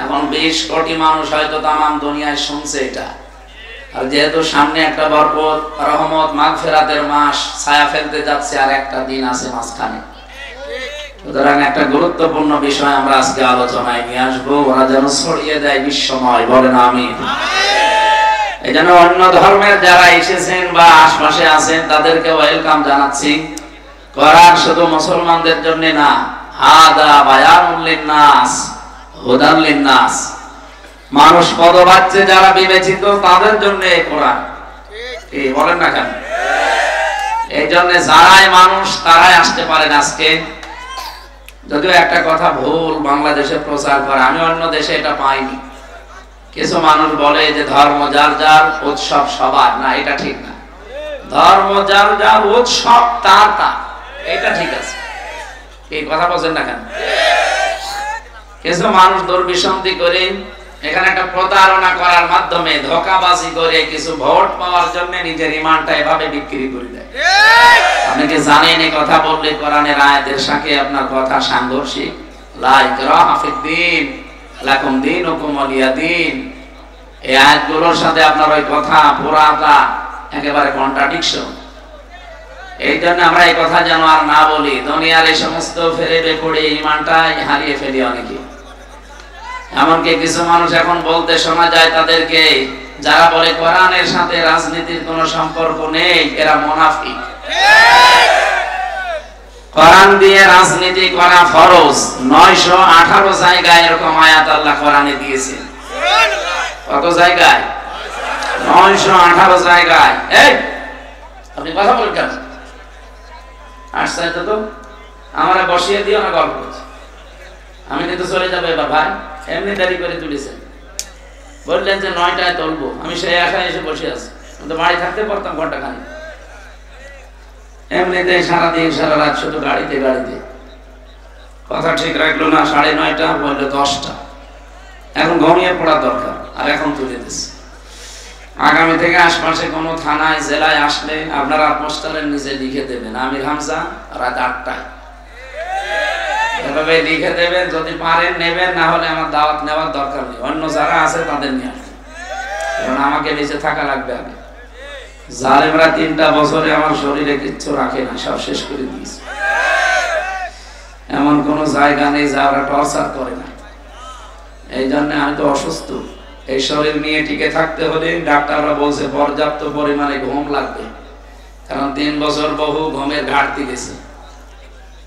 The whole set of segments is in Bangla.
এখন 20 কোটি মানুষ হয়তো তামাম দুনিয়ায় শুনছে এটা। আর যেহেতু সামনে একটা বরকত, রহমত, মাগফিরাতের মাস ছায়া ফেলতে যাচ্ছে, আর একটা দিন আছে মাঝখানে, সুতরাং একটা গুরুত্বপূর্ণ বিষয় আমরা আজকে আলোচনায় নিয়ে আসবো, ওরা যেন ছড়িয়ে দেয় বিশ্বময়। বলেন আমিন। এই জন্য অন্য ধর্মের যারা এসেছেন বা আশপাশে আছেন তাদেরকে ওয়েলকাম জানাচ্ছি। কোরআন শুধু মুসলমানদের জন্য না, হাদা বায়ানুল লিন্নাস হুদান লিন্নাস, মানুষ পদবাচ্যে যারা বিবেচিত তাদের জন্য এই কোরআন। কি বলেন না কেন? এই জন্য যারাই মানুষ তারাই আসতে পারেন আজকে। যদিও একটা কথা ভুল বাংলাদেশে প্রচার করে, আমি অন্য দেশে এটা পাইনি। কিছু মানুষ বলে যে ধর্ম যার যার, উৎসব সবার। না, এটা ঠিক না। ধর্ম যার যার, উৎসব তার তার, এটা ঠিক আছে। এই কথা বলছেন না কেন? কিছু মানুষ দুর্বিসন্ধি করে এখানে একটা প্রতারণা করার মাধ্যমে ধোঁকাবাজি করে কিছু ভোট পাওয়ার জন্য নিজের ঈমানটা এভাবে বিক্রি করে দেয়। আপনি কি জানেন এই কথা বললে কোরআনের আয়াতের সাথে আপনার কথা সাংঘর্ষিক? লা ইকরাহা ফিদ্দীন লাকুম দীনুকুম ওয়ালিয়া দীন, এই আয়াতগুলোর সাথে আপনার ওই কথা পুরাটা একেবারে কন্ট্রাডিকশন। এই জন্য আমরা এই কথা যেন আর না বলি। দুনিয়ার এই সমস্ত ফেরেবে পড়ে ঈমানটাই হারিয়ে ফেলি অনেকে। এমনকি কিছু মানুষ এখন বলতে শোনা যায় তাদেরকে, যারা বলে কোরআনের সাথে রাজনীতির কোনো সম্পর্ক নেই, এরা মুনাফিক। কোরআন দিয়ে রাজনীতি করা ফরজ। 918 জায়গায় এরকম আয়াত আল্লাহ কোরআনে দিয়েছেন। কত জায়গায়? 918 জায়গায়। এই আপনি কথা বলেন কেন? আসছে তো আমরা বসিয়ে দিও না, গল্প করছি। আমি কিন্তু চলে যাবো এবার ভাই, এমনি দেরি করে তুলেছেন। বললেন যে 9টায় তুলবো, আমি সেই আশায় এসে বসে আছি। কিন্তু বাড়ি থাকতে পারতাম ঘন্টা খানি, এমনিতে সারাদিন সারা রাত শুধু গাড়িতে গাড়িতে। কথা ঠিক রাখলো না, 9:30 বললো 10টা। এখন ঘুমিয়ে পড়া দরকার, আর এখন তুলে দিচ্ছে। আগামী থেকে আশপাশে কোনো থানায় জেলায় আসলে আপনারা পোস্টারের নিচে লিখে দেবেন আমির হামজা রাত 8টায়, এভাবে লিখে দেবেন। যদি পারেন নেবেন, না হলে আমার দাওয়াত নেওয়ার দরকার নেই। অন্য যারা আছে তাদের নিয়ে আসবেন, কারণ আমাকে বেঁচে থাকা লাগবে আগে। জালেমরা 3টা বছরে আমার শরীরে কিচ্ছু রাখে না, সব শেষ করে দিয়েছে। এমন কোন জায়গা নেই যা ওরা টর্চার করে না। এই জন্য আমি তো অসুস্থ, এই শরীর নিয়ে টিকে থাকতে হলে ডাক্তাররা বলছে পর্যাপ্ত পরিমাণে ঘুম লাগবে, কারণ 3 বছর বহু ঘুমের ঘাটতি গেছে।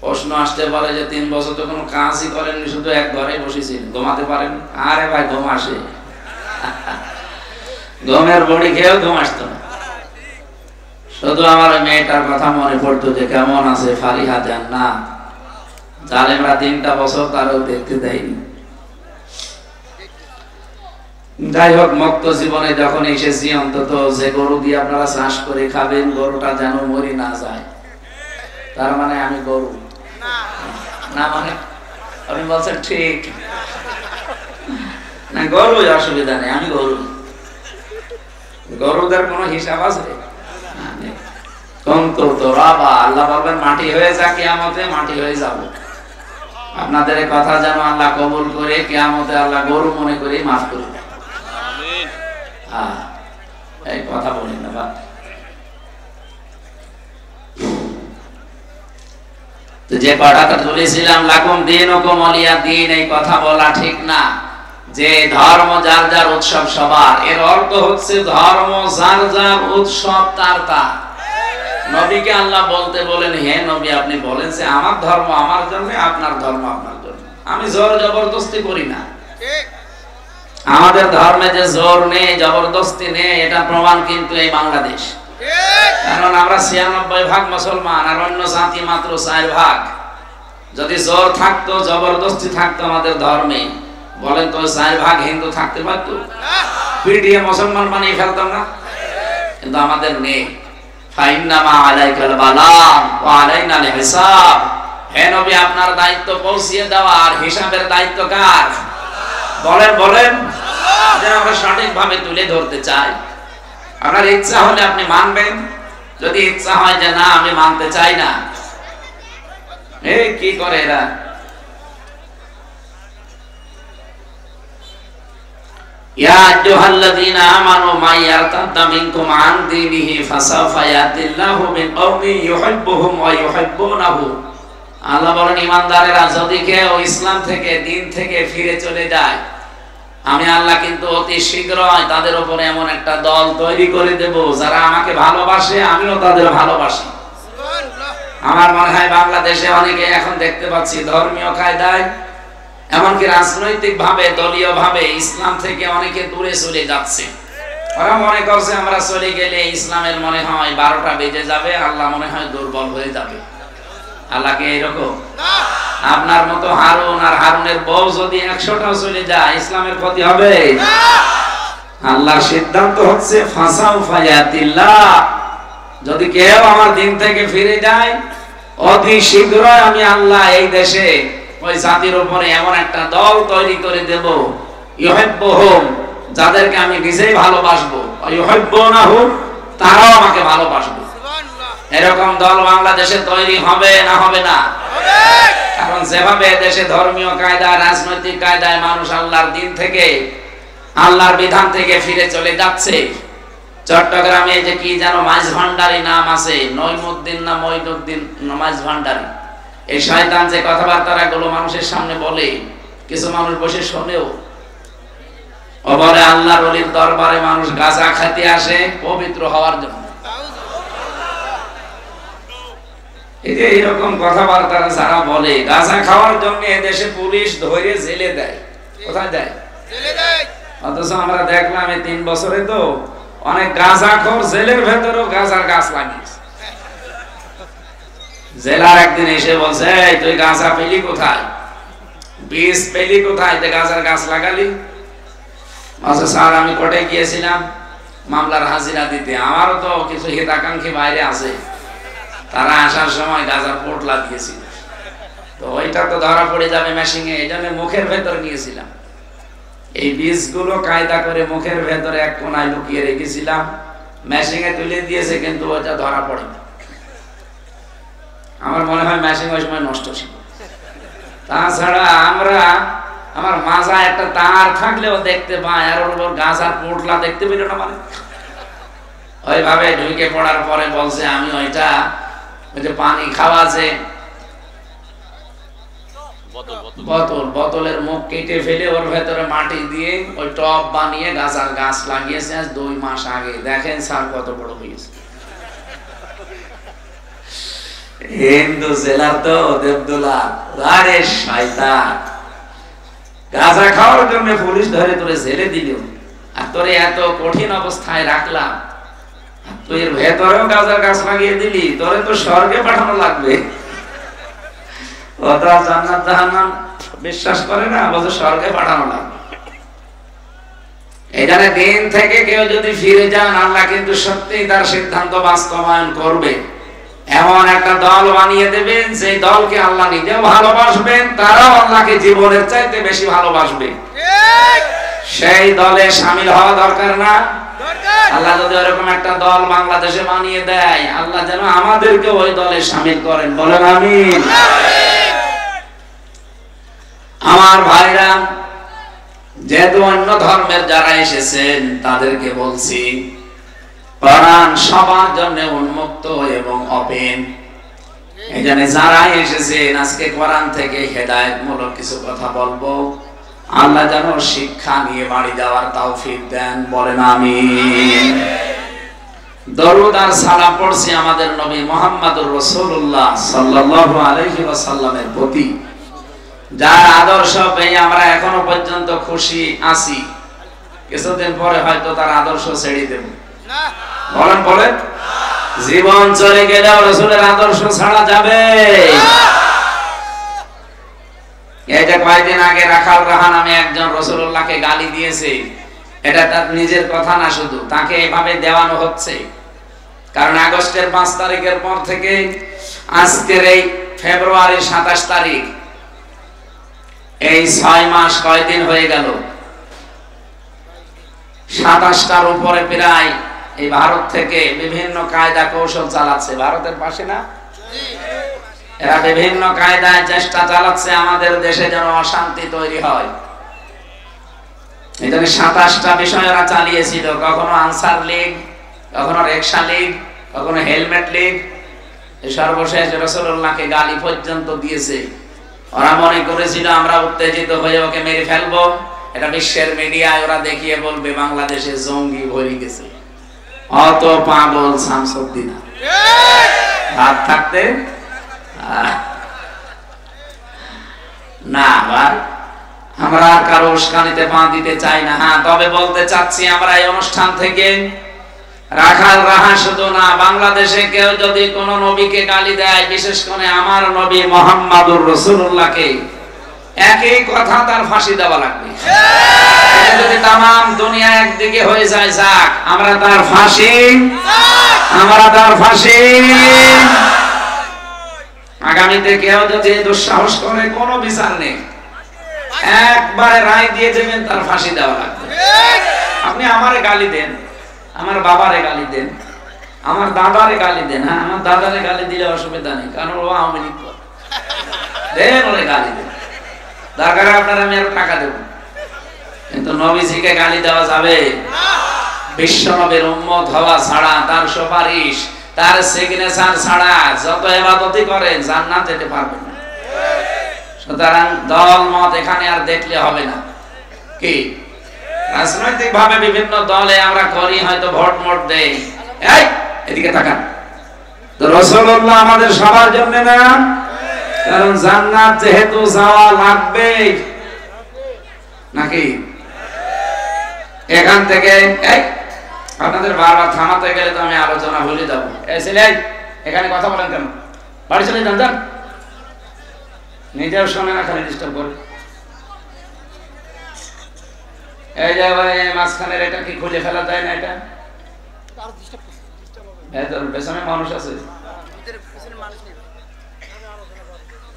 প্রশ্ন আসতে পারে যে 3 বছর তো কোনো কাজই করেননি, শুধু এক ঘরে বসেছিলেন, ঘুমাতে পারেন? আরে ভাই, ঘুম আসে। ঘুমের বড়ি খেয়েও ঘুম আসতো না। শুধু আমার মেয়েটার কথা মনে পড়তো যে কেমন আছে ফারিহা জান্নাত। জালেমরা 3টা বছর তারও দেখতে দেয়নি। যাই হোক, মুক্ত জীবনে যখন এসেছি, অন্তত যে গরু দিয়ে আপনারা চাষ করে খাবেন, গরুটা যেন মরি না যায়। তার মানে আমি গরু না, মানে আপনি বলছেন ঠিক না, গরু অসুবিধা নেই, আমি গরু। গরুদের কোনো হিসাব আছে? আল্লাহ বলবেন মাটি হয়ে যা, কিয়ামতে মাটি হয়ে যাব। আপনাদের এই কথা যেন আল্লাহ কবুল করে, কিয়ামতে আল্লাহ গরু মনে করে মাফ করে দেয়। এই কথা বলি না বা। যে কথাটা তুলেছিলাম লাকুম দীনুকুম ওয়ালিয়া দীন, এই কথা বলা ঠিক না যে ধর্ম যার যার, উৎসব সবার। এর অর্থ হচ্ছে ধর্ম যার যার, উৎসব তার তার। নবীকে আল্লাহ বলতে বলেন, হে নবী আপনি বলেন যে আমার ধর্ম আমার জন্য, আপনার ধর্ম আপনার জন্য। আমি জোর জবরদস্তি করি না। আমাদের ধর্মে যে জোর নেই, জবরদস্তি নেই, এটা প্রমাণ কিন্তু এই বাংলাদেশ। কারণ আমরা 96% মুসলমান, আর অন্য জাতি মাত্র 4%। যদি জোর থাকতো, জবরদস্তি থাকতো আমাদের ধর্মে, বলেন তো 4% হিন্দু থাকতে পারতো? পিটিয়ে মুসলমান বানিয়ে ফেলতাম না? কিন্তু আমাদের নেই। ফাইন্নামা আলাইকাল বালাগ ওয়া আলাইনাল হিসাব। হে নবী, আপনার দায়িত্ব পৌঁছিয়ে দেওয়া, আর হিসাবের দায়িত্ব কার? বলেন বলেন। যেন আমরা সঠিকভাবে তুলে ধরতে চাই। আপনার ইচ্ছা হলে আপনি মানবেন, যদি ইচ্ছা হয় যে না আমি মানতে চাই না, এই কি করে এরা? ইয়া আইয়ুহাল্লাযীনা আমানু মা ইয়ারতাদ্দা মিনকুম আন দীনিহি ফাসাফা ইয়াতিল্লাহু বিকওমিন ইউহিব্বুহুম ওয়া ইউহিব্বুনাহু। আল্লাহ বলেন, ঈমানদারেরা যদি কেউ ইসলাম থেকে, দিন থেকে ফিরে চলে যায়, আমি আল্লাহ কিন্তু অতি শীঘ্রই তাদের উপরে এমন একটা দল তৈরি করে দেব যারা আমাকে ভালোবাসে, আমিও তাদের ভালোবাসি। আমার মনে হয় বাংলাদেশে অনেকে এখন দেখতে পাচ্ছি ধর্মীয় কায়দায়, এমনকি রাজনৈতিক ভাবে, দলীয় ভাবে ইসলাম থেকে অনেকে দূরে চলে যাচ্ছে। ওরা মনে করছে আমরা চলে গেলে ইসলামের মনে হয় 12টা বেজে যাবে, আল্লাহ মনে হয় দুর্বল হয়ে যাবে। আল্লাহ কি এরকম? আপনার মতো হারুন আর হারুনের বউ যদি 100টাও চলে যায়, ইসলামের ক্ষতি হবে? আল্লাহর সিদ্ধান্ত হচ্ছে ফাসাউফা ইয়াতিল্লাহ, যদি কেউ আমার দিন থেকে ফিরে যায়, অতি শীঘ্রই আমি আল্লাহ এই দেশে ওই জাতির উপরে এমন একটা দল তৈরি করে দেব, ইউহিব্বুহুম, যাদেরকে আমি নিজেই ভালোবাসবো, ইউহিব্বুনাহু, তারাও আমাকে ভালোবাসবে। এরকম দল বাংলাদেশে তৈরি হবে না হবে না? কারণ যেভাবে দেশে ধর্মীয় কায়দা, রাজনৈতিক কায়দায় মানুষ আল্লাহর দিন থেকে, আল্লাহর বিধান থেকে ফিরে চলে যাচ্ছে। চট্টগ্রামে যে কি যেন মাইজ ভান্ডারি নাম আছে, নইমুদ্দিন না মঈনুদ্দিন মাইজ ভান্ডারি, এই শয়তান যে কথাবার্তা গুলো মানুষের সামনে বলে, কিছু মানুষ বসে শোনেও। ও বলে আল্লাহর ওলির দরবারে মানুষ গাঁজা খেতে আসে পবিত্র হওয়ার জন্য। এই যে এরকম কথাবার্তা যারা বলে, গাঁজা খাওয়ার জন্য এদেশে পুলিশ ধরে জেলে দেয়। কোথায় দেয়? জেলে দেয়। অথচ আমরা দেখলাম এই 3 বছরে তো অনেক গাঁজাখোর জেলের ভেতরেও গাঁজার গাছ লাগিয়েছে। জেলার একদিন এসে বলছে, এই তুই গাঁজা পেলি কোথায়, বীজ পেলি কোথায়, তুই গাঁজার গাছ লাগালি? বলছে, স্যার আমি কোর্টে গিয়েছিলাম মামলার হাজিরা দিতে, আমারও তো কিছু হিতাকাঙ্ক্ষী বাইরে আছে, তারা আসার সময় গাঁজার পোটলা দিয়েছিল, তো ওইটা তো ধরা পড়ে যাবে মেশিনে, এই জন্য মুখের ভেতর নিয়েছিলাম। এই বীজগুলো কায়দা করে মুখের ভেতরে এক কোনায় লুকিয়ে রেখেছিলাম, মেশিনে তুলে দিয়েছে, কিন্তু ওইটা ধরা পড়েনি। আমার মনে হয় মেশিন ওই সময় নষ্ট ছিল। তাছাড়া আমার মাজা একটা তার থাকলেও দেখতে পায়, আর ওর উপর গাঁজার পোটলা দেখতে পেল না, মানে ওইভাবে ঢুকে পড়ার পরে বলছে, আমি ওইটা ওই যে পানি খাওয়া আছে বোতলের মুখ কেটে ফেলে ওর ভেতরে মাটি দিয়ে ওই টব বানিয়ে গাঁজার গাছ লাগিয়েছে আজ 2 মাস আগে। দেখেন স্যার কত বড় হয়েছে। হিন্দু জেলার তো দেবদুলা, আরে শয়তান, গাঁজা খাওয়ার জন্য পুলিশ ধরে তোরে জেলে দিল, আর তোরে এত কঠিন অবস্থায় রাখলাম, তুই এর ভেতরেও গাঁজার গাছ লাগিয়ে দিলি, তোরে তো স্বর্গে পাঠানো লাগবে। ওটা জান্নাত জাহান্নাম বিশ্বাস করে না, বলছে স্বর্গে পাঠানো লাগবে। এখানে দিন থেকে কেউ যদি ফিরে যান, আল্লাহ কিন্তু সত্যি তার সিদ্ধান্ত বাস্তবায়ন করবে। এমন একটা দল বানিয়ে দেবেন, যে দলকে আল্লাহ নিজেও ভালোবাসবেন, তারাও আল্লাহকে জীবনের চাইতে বেশি ভালোবাসবে। সেই দলে শামিল হওয়া দরকার না? আল্লাহ যদি এরকম একটা দল বাংলাদেশে বানিয়ে দেয়, আল্লাহ যেন আমাদেরকে ওই দলে শামিল করেন, বলেন আমিন। আমার ভাইরা, যেহেতু অন্য ধর্মের যারা এসেছেন তাদেরকে বলছি, কোরআন সবার জন্য উন্মুক্ত এবং ওপেন। এখানে যারা এসেছেন আজকে কোরআন থেকে হেদায়েতমূলক কিছু কথা বলবো, আল্লাহ যেন শিক্ষা নিয়ে বাড়ি যাওয়ার তৌফিক দেন, বলেন আমিন। দরুদ আর সালাম পড়ছি আমাদের নবী মুহাম্মদুর রাসূলুল্লাহ সাল্লাল্লাহু আলাইহি ওয়াসাল্লামের প্রতি, যার আদর্শ পেয়ে আমরা এখনো পর্যন্ত খুশি আছি। কিছুদিন পরে হয়তো তার আদর্শ ছেড়ে দেব, বলেন বলেন। জীবন চলে গেলেও রাসূলের আদর্শ ছাড়া যাবে? এই যে কয়েকদিন আগে রাখাল রাহা নামে একজন রাসূলুল্লাহকে গালি দিয়েছে, এটা তার নিজের কথা না, শুধু তাকে এভাবে দেওয়ানো হচ্ছে। কারণ আগস্টের 5 তারিখের পর থেকে আজকের এই ফেব্রুয়ারি 27 তারিখ, এই 6 মাস কয়দিন হয়ে গেল? 27টার উপরে প্রায় এই ভারত থেকে বিভিন্ন কায়দা কৌশল চালাচ্ছে। ভারতের পাশে না, এরা বিভিন্ন কায়দায় চেষ্টা চালাচ্ছে আমাদের দেশে যেন অশান্তি তৈরি হয়। এখানে 27টা বিষয় ওরা চালিয়েছিল, কখনো আনসার লীগ, কখনো রিকশা লীগ, কখনো হেলমেট লীগ, সর্বশেষ রাসূলুল্লাহকে গালি পর্যন্ত দিয়েছে। ওরা মনে করেছিল আমরা উত্তেজিত হয়ে ওকে মেরে ফেলবো, এটা বিশ্বের মিডিয়ায় ওরা দেখিয়ে বলবে বাংলাদেশে জঙ্গি ভরে গেছে। অত পাগল শামসুদ্দিন হাত থাকতে না। আবার আমরা কারো উস্কানিতে পা দিতে চাই না। হ্যাঁ, তবে বলতে চাচ্ছি আমরা এই অনুষ্ঠান থেকে রাখাল রাহা শুধু না, বাংলাদেশে কেউ যদি কোন নবীকে গালি দেয়, বিশেষ করে আমার নবী মুহাম্মদুর রাসূলুল্লাহকে, একই কথা, তার ফাঁসি দেওয়া লাগবে। যদি তামাম দুনিয়া একদিকে হয়ে যায়, যাক, আমরা তার ফাঁসি, আমরা তার ফাঁসি। আগামীতে কেউ যদি দুঃসাহস করে, কোনো বিচার নেই, একবারে রায় দিয়ে দেবেন, তার ফাঁসি দেওয়া লাগবে। আপনি আমারে গালি দেন, আমার বাবারে গালি দেন, আমার দাদারে গালি দেন। হ্যাঁ, আমার দাদারে গালি দিলে অসুবিধা নেই, কারণ ও আওয়ামী লীগ করে। দেন, ওরে গালি দেন, দরকার আপনার আমি আরো টাকা দেব, কিন্তু নবীজিকে গালি দেওয়া যাবে? বিশ্ব নবীর উম্মত হওয়া ছাড়া, তার সুপারিশ, তার সিগনেচার ছাড়া যত ইবাদতই করেন জান্নাত যেতে পারবেন না। সুতরাং দল মত এখানে আর দেখলে হবে না। কি রাজনৈতিক ভাবে বিভিন্ন দলে আমরা করি, হয়তো ভোট মোট দেই, এই এদিকে তাকান, তো রাসূলুল্লাহ আমাদের সবার জন্য না, কারণ জান্নাত যেহেতু যাওয়া লাগবে, নাকি? এখান থেকে এই আপনাদের বারবার থামাতে গেলে তো আমি আলোচনা ভুলে যাবো। এই ছেলে, এখানে কথা বলেন কেন? বাড়ি চলে যান, যান। নিজেও শোনে না, খালি ডিস্টার্ব করে। এই যে ভাই মাঝখানের এটা কি খুলে ফেলা যায় না? এটা পেছনে মানুষ আছে,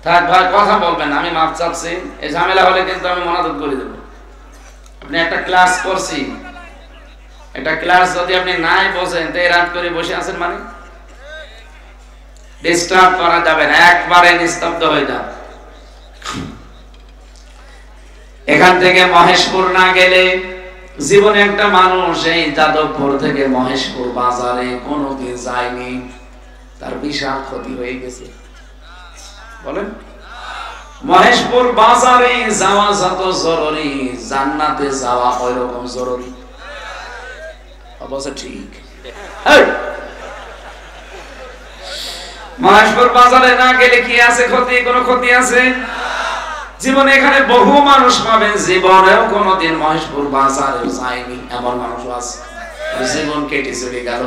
থাক ভাই, কথা বলবেন, আমি মাপ চাচ্ছি। এই ঝামেলা হলে কিন্তু আমি মনাদত করে দেবো। আপনি একটা ক্লাস করছি, একটা ক্লাস যদি আপনি নাই বসেন, তো রাত করে বসে আছেন, মানে ডিস্টার্ব করা যাবে না, একবারে নিস্তব্ধ হয়ে যান। এখান থেকে মহেশপুর না গেলে জীবনে একটা মানুষ এই যাদবপুর থেকে মহেশপুর বাজারে কোনোদিন যায়নি, তার বিশাল ক্ষতি হয়ে গেছে। বলেন, মহেশপুর বাজারে যাওয়া যত জরুরি, জান্নাতে যাওয়া ওই রকম জরুরি। অবশ্য ঠিক, মহেশপুর বাজারে না গেলে কি আছে ক্ষতি? কোনো ক্ষতি আছে? জীবনে এখানে বহু মানুষ পাবেন জীবনেও কোনোদিন মহেশপুর বাজারে যায়নি, এমন মানুষ আছে, জীবন কেটে চলে গেল।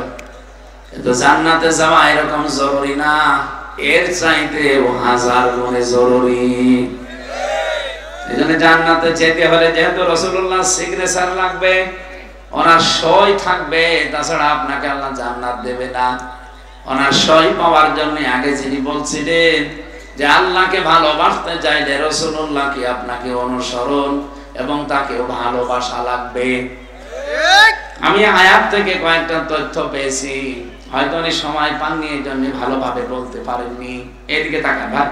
কিন্তু জান্নাতে যাওয়া এরকম জরুরি না, এর চাইতে 1000 গুণে জরুরি। এজন্য জান্নাতে যেতে হলে যেহেতু রাসূলুল্লাহ সিগনেচার লাগবে, ওনার সই থাকবে, তাছাড়া আপনাকে আল্লাহ জান্নাত দেবে না। ওনার সই পাওয়ার জন্য আগে যিনি বলছিলেন যে আল্লাহকে ভালোবাসতে চাইলে রাসূলুল্লাহকে আপনাকে অনুসরণ এবং তাকেও ভালোবাসা লাগবে। আমি আয়াত থেকে কয়েকটা তথ্য পেয়েছি, হয়তো অনেক সময় পাননি, এই জন্য ভালোভাবে বলতে পারেননি। এদিকে তাকান ভাই।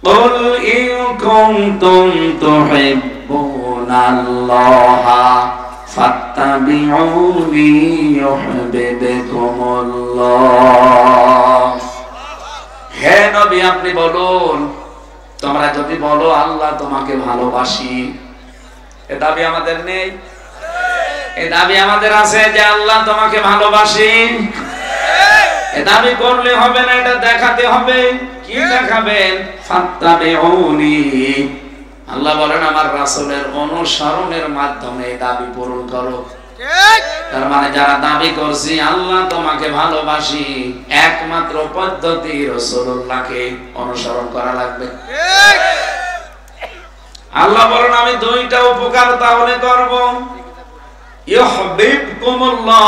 قُلْ إِن كُنتُمْ تُحِبُّونَ اللَّهَ فَاتَّبِعُونِي يُحْبِبْكُمُ اللَّهُ। হে নবী, আপনি বলুন, তোমরা যদি বলো আল্লাহ তোমাকে ভালোবাসি, এ দাবি আমাদের নেই? এই দাবি আমাদের আছে যে আল্লাহ তোমাকে ভালোবাসি। এ দাবি করলে হবে না, এটা দেখাতে হবে। কি দেখাবেন? ফাত্তাবিউনি, আল্লাহ বলেন আমার রাসূলের অনুসরণের মাধ্যমে এই দাবি পূরণ করো। তার মানে যারা দাবি করছি আল্লাহ তোমাকে ভালোবাসি, একমাত্র পদ্ধতি রাসূলুল্লাহকে অনুসরণ করা লাগবে। আল্লাহ বলেন আমি দুইটা উপকার তাহলে করব, ইউহিব্বুকুমুল্লাহ,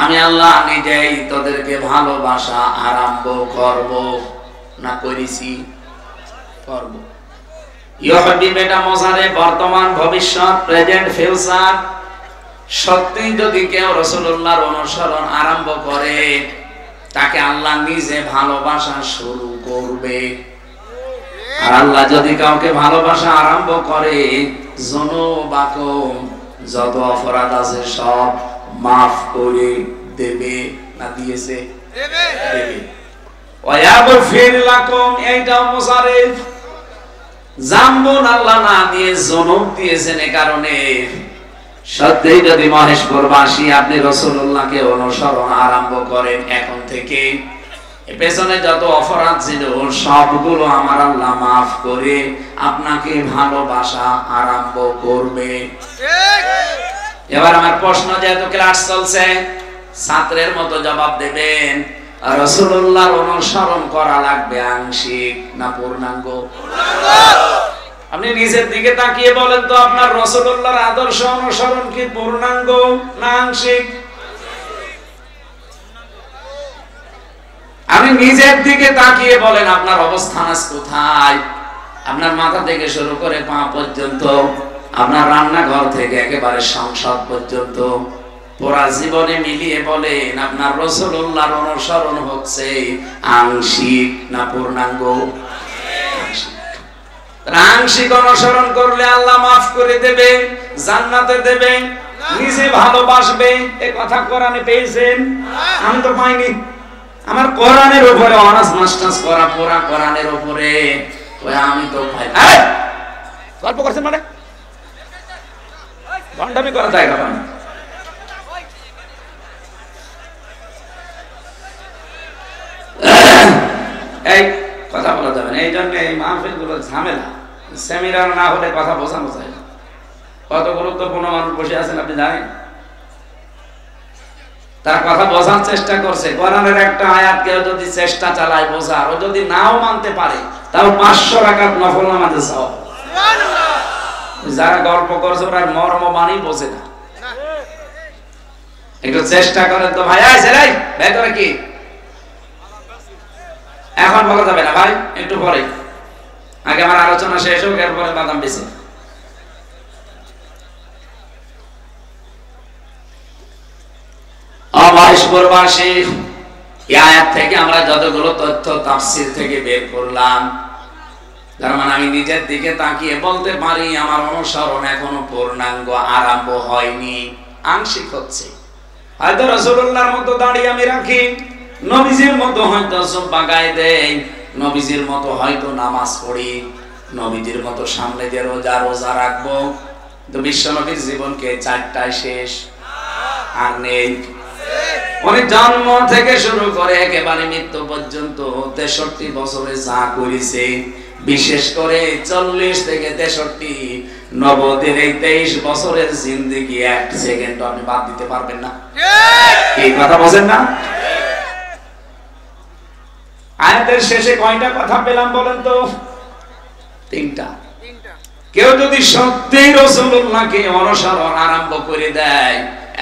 আমি আল্লাহ নিজেই তোদেরকে ভালোবাসা আরম্ভ করব, না করেছি, করব। ইউহিব্বু এটা মোজারে, বর্তমান, ভবিষ্যৎ, প্রেজেন্ট, ফিউচার। সত্যি যদি কেউ রাসূলুল্লাহর অনুসরণ আরম্ভ করে, তাকে আল্লাহ নিজে ভালোবাসা শুরু করবে। আর আল্লাহ যদি কাউকে ভালোবাসা আরম্ভ করে, যুনুবাকুম, যত অপরাধ আছে সব মাফ করে দেবে। না দিয়েছে? দেবে। ওয়ায়াগফির লাকুম, এইটাও মুসারিফ। জাম্বুন আল্লাহ না দিয়ে যুনুব দিয়েছেন। এ কারণে সত্যিই যদি মহেশপুরবাসী আপনি রাসূলুল্লাহকে অনুসরণ আরম্ভ করেন এখন থেকে, পেছনে যত অপরাধ ছিল সবগুলো আমার আল্লাহ মাফ করে আপনাকে ভালোবাসা আরম্ভ করবে। এবার আমার প্রশ্ন, যেহেতু ক্লাস চলছে, ছাত্রের মতো জবাব দেবেন, রাসূলুল্লাহর অনুসরণ করা লাগবে আংশিক না পূর্ণাঙ্গ? আপনি নিজের দিকে তাকিয়ে বলেন তো, আপনার রাসূলুল্লাহর আদর্শ অনুসরণ কি পূর্ণাঙ্গ না আংশিক? আপনি নিজের দিকে তাকিয়ে বলেন আপনার অবস্থান আজ কোথায়। আপনার মাথা থেকে শুরু করে পা পর্যন্ত, আপনার রান্নাঘর থেকে একেবারে সংসদ পর্যন্ত, পুরা জীবনে মিলিয়ে বলেন আপনার রাসূলুল্লাহর অনুসরণ হচ্ছে আংশিক না পূর্ণাঙ্গ? আংশিক অনুসরণ করলে আল্লাহ মাফ করে দেবে, জান্নাতে দেবে, নিজে ভালোবাসবে। এ কথা কোরআনে পেয়েছেন? আমি তো পাইনি। আমার কোরআনের উপরে অনার্স মাস্টার্স করা, পুরা কোরআনের উপরে, আমি তো পাই। গল্প করছেন মানে গন্ডামি করা জায়গা পান। এই কথা বলা যাবে না, এই জন্য এই মাহফিল গুলো ঝামেলা। সেমিনার না হলে কথা বোঝানো যায় না। কত গুরুত্বপূর্ণ মানুষ বসে আছেন আপনি জানেন? তার কথা বোঝার চেষ্টা করছে। কোরআনের একটা আয়াত কেউ যদি চেষ্টা চালায় বোঝার, ও যদি নাও মানতে পারে, তাও 500 রাকাত নফল নামাজে সওয়াব। যারা গল্প করছে ওরা মর্ম মানেই বোঝে না। একটু চেষ্টা করেন তো ভাই। ছেলে ভেতরে কি এখন বলা যাবে না ভাই, একটু পরে, আগে আমার আলোচনা শেষ হোক, এরপরে বাদাম বেশি। মহেশপুরবাসী, এই আয়াত থেকে আমরা যতগুলো তথ্য তাফসীর থেকে বের করলাম, তার মানে আমি নিজের দিকে তাকিয়ে বলতে পারি আমার অনুসরণ এখনো পূর্ণাঙ্গ আরম্ভ হয়নি, আংশিক হচ্ছে। হয়তো রাসূলুল্লাহর মতো দাড়ি আমি রাখি, নবীজির মতো হয়তো জুব্বা গায়ে দেই, নবীজির মতো হয়তো নামাজ পড়ি, নবীজির মতো সামনে দিয়ে রোজা রাখবো, তো বিশ্বনবীর জীবনকে 4টায় শেষ আর নেই। উনি জন্ম থেকে শুরু করে একেবারে মৃত্যু পর্যন্ত 63 বছরে যা করেছে, বিশেষ করে 40 থেকে 63 নবদের এই 23 বছরের জিন্দেগি 1 সেকেন্ড আপনি বাদ দিতে পারবেন না। এই কথা বোঝেন না? আয়াতের শেষে কয়টা কথা পেলাম বলেন তো? 3টা। কেউ যদি সত্যিই রাসূলুল্লাহকে অনুসরণ আরম্ভ করে দেয়,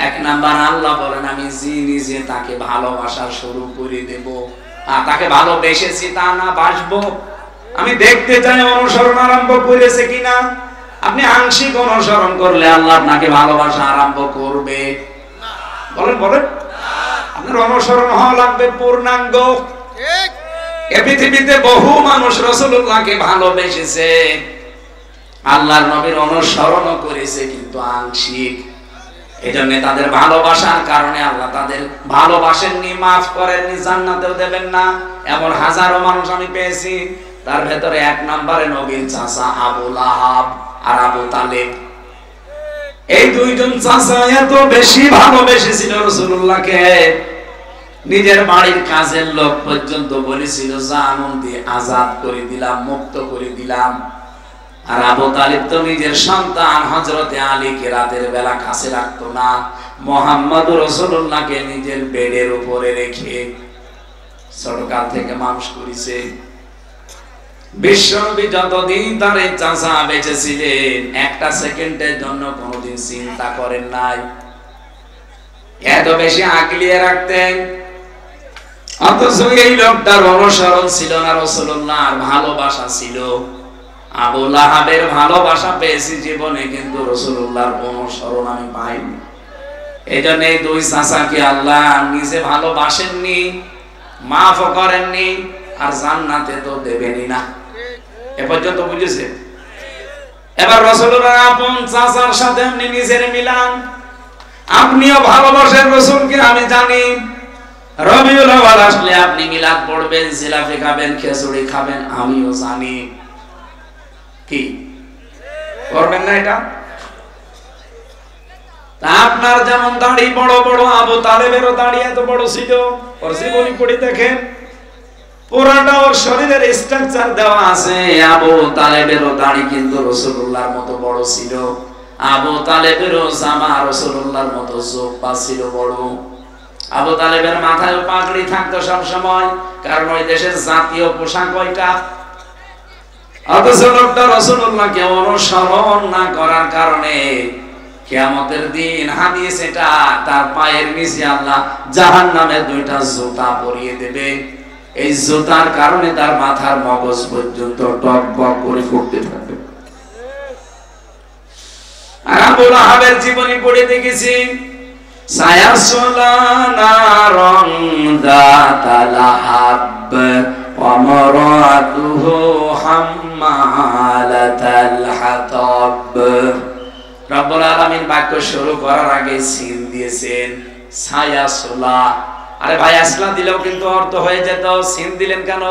1 নাম্বার আল্লাহ বলেন আমি নিজে তাকে ভালোবাসা শুরু করে দেব। তাকে ভালোবেসেছি তা না, বাসবো। আমি দেখতে চাই অনুসরণ আরম্ভ করেছে কিনা। আপনি আংশিক অনুসরণ করলে আল্লাহ আপনাকে ভালোবাসা আরম্ভ করবে? বলেন বলেন। আপনার অনুসরণ হওয়া লাগবে পূর্ণাঙ্গ। ঠিক। এই পৃথিবীতে বহু মানুষ রাসূলুল্লাহকে ভালোবেসেছে, আল্লাহর নবীর অনুসরণ করেছে, কিন্তু আংশিক। এজন্য তাদের ভালোবাসার কারণে আল্লাহ তাদের ভালোবাসেননি, মাফ করেননি, জান্নাতেও দেবেন না। এমন হাজারো মানুষ আমি পেয়েছি। তার ভেতরে 1 নম্বরে নবীর চাচা আবু লাহাব আর আবু তালেব। এই 2 জন চাচা এত বেশি ভালোবেসেছিল রাসূলুল্লাহকে, নিজের বাড়ির কাজের লোক পর্যন্ত বলেছিল জানুন দিয়ে আজাদ করে দিলাম, মুক্ত করে দিলাম। আর আবু তালিব তো নিজের সন্তান হযরতে আলীকে রাতের বেলা কাছে রাখতো না, মুহাম্মদুর রাসূলুল্লাহকে নিজের বেডের উপরে রেখে ছোটকাল থেকে মানুষ করেছে। বিশ্বনবী যতদিন তার চাচা বেঁচে ছিলেন, 1টা সেকেন্ডের জন্য কোনোদিন চিন্তা করেন নাই। এত বেশি আগলিয়ে রাখতেন। অথচ এই লোকটার অনুসরণ ছিল না রাসূলুল্লাহর, ভালোবাসা ছিল। আবু লাহাবের ভালোবাসা পেয়েছি জীবনে, কিন্তু রাসূলুল্লাহর অনুসরণ আমি পাইনি। এইজন্য এই 2 চাচাকে আল্লাহ নিজে ভালোবাসেননি, মাফ করেননি, আর জান্নাতে তো দেবেনই না। এ পর্যন্ত বুঝেছে? এবার রাসূলুল্লাহ আপন চাচার সাথে আপনি নিজের মিলান। আপনিও ভালোবাসেন রাসূলকে, আমি জানি। রবিউল আউয়াল আসলে আপনি মিলাদ পড়বেন, জিলাপি খাবেন, খিচুড়ি খাবেন, আমিও জানি। কি করবেন না এটা? আপনার যেমন দাড়ি বড় বড়, আবু তালেবেরও দাড়ি এত বড় ছিল। ওর জীবনী পড়ে দেখেন, পুরাটা ওর শরীরের স্ট্রাকচার দেওয়া আছে। আবু তালেবেরও দাড়ি কিন্তু রাসূলুল্লাহর মতো বড় ছিল। আবু তালেবেরও জামা রাসূলুল্লাহর মতো জোব্বা ছিল বড়। আবু তালেবের মাথায় পাগড়ি থাকতো সব সময়, কারণ ওই দেশের জাতীয় পোশাক ওইটা। অথচ লোকটা রাসূলুল্লাহকে অনুসরণ না করার কারণে কিয়ামতের দিন হাদিস এটা, তার পায়ের নিচে আল্লাহ জাহান্নামের দুইটা জুতা পরিয়ে দেবে। এই জুতার কারণে তার মাথার মগজ পর্যন্ত টকবক করে ফুটতে থাকবে। আর আবু লাহাবের জীবনী পড়ে দেখেছি, সায়াসলা নারন যাতা লাহাব ওয়া মারাতুহু হাম্মালাতাল হাতাব। রব্বুল আলামিন বাক্য শুরু করার আগে সিন দিয়েছেন সায়াসলা। আরে ভাই, আসলা দিলেও কিন্তু অর্থ হয়ে যেত, সিন দিলেন কেন?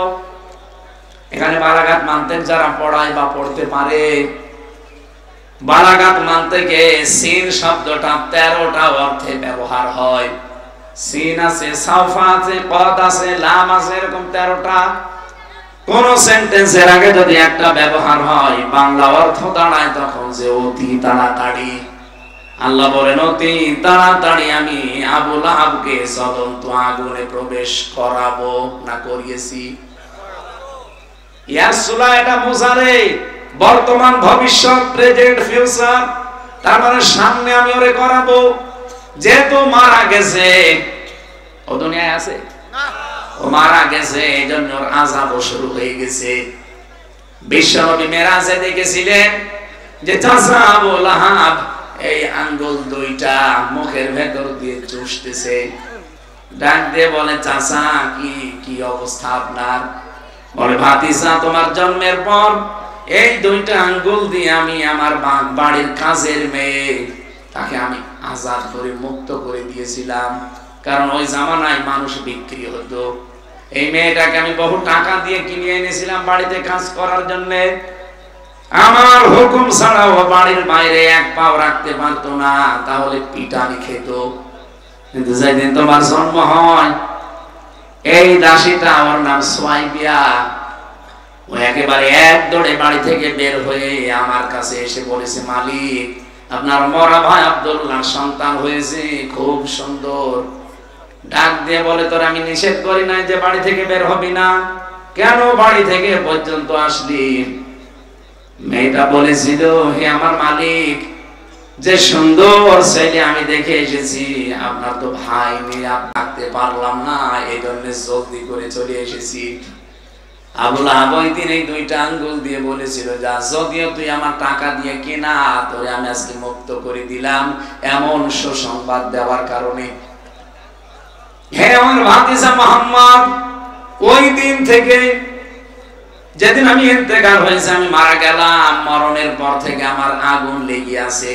এখানে বালাগাত মানতে যারা পড়ায় বা পড়তে পারে, বালাগাত মানতে গিয়ে সিন শব্দটা 13টা অর্থে ব্যবহার হয়। সিন আছে, সাউফা আছে, কদ আছে, লাম আছে, এরকম 13টা। কোন সেন্টেন্সের আগে যদি একটা ব্যবহার হয়, বাংলা অর্থ দাঁড়ায় তখন যে অতি তাড়াতাড়ি। আল্লাহ বলেন, অতি তাড়াতাড়ি আমি আবু লাহাবকে জ্বলন্ত আগুনে প্রবেশ করাবো, না করিয়েছি? ইয়াসুলা এটা মুজারে, বর্তমান, ভবিষ্যৎ, প্রেজেন্ট, ফিউচার। তার মানে সামনে আমি ওরে করাবো। যেহেতু মারা গেছে, ও দুনিয়ায় আছে, ও মারা গেছে, এই জন্য ওর আযাবও শুরু হয়ে গেছে। বিশ্বনবী মেরাজে দেখেছিলেন যে চাচা আবু লাহাব এই আঙ্গুল দুইটা মুখের ভেতর দিয়ে চুষতেছে। ডাক দিয়ে বলে, চাচা কি অবস্থা আপনার? বলে, ভাতিজা, তোমার জন্মের পর এই দুইটা আঙ্গুল দিয়ে আমি আমার বাড়ির কাজের মেয়ে, তাকে আমি আজাদ করে মুক্ত করে দিয়েছিলাম। কারণ ওই জামানায় মানুষ বিক্রি হতো। এই মেয়েটাকে আমি বহু টাকা দিয়ে কিনে এনেছিলাম বাড়িতে কাজ করার জন্য। আমার হুকুম ছাড়া ও বাড়ির বাইরে এক পাও রাখতে পারতো না, তাহলে পিটানি খেত। কিন্তু যেদিন তোমার জন্ম হয়, এই দাসীটা, ওর নাম সুয়াইবিয়া, ও একেবারে এক দৌড়ে বাড়ি থেকে বের হয়ে আমার কাছে এসে বলেছে, মালিক, আপনার মরা ভাই আব্দুল্লাহর সন্তান হয়েছে, খুব সুন্দর। ডাক দিয়ে বলে, তোর আমি নিষেধ করি নাই যে বাড়ি থেকে বের হবি না, কেন বাড়ি থেকে পর্যন্ত আসলি? মেয়েটা বলেছিল, হে আমার মালিক, যে সুন্দর ছেলে আমি দেখে এসেছি, আপনার তো ভাই নেই, থাকতে পারলাম না, এই জন্য জলদি করে চলে এসেছি। আবু লাহাব ওই দিন এই দুইটা আঙ্গুল দিয়ে বলেছিল, যা, যদিও তুই আমার টাকা দিয়ে কেনা, তোরে আমি আজকে মুক্ত করে দিলাম, এমন সুসংবাদ দেওয়ার কারণে। হে আমার ভাতিজা মুহাম্মদ, ওই দিন থেকে, যেদিন আমি ইন্তেকাল হয়েছে, আমি মারা গেলাম, মরণের পর থেকে আমার আগুন লেগে আছে।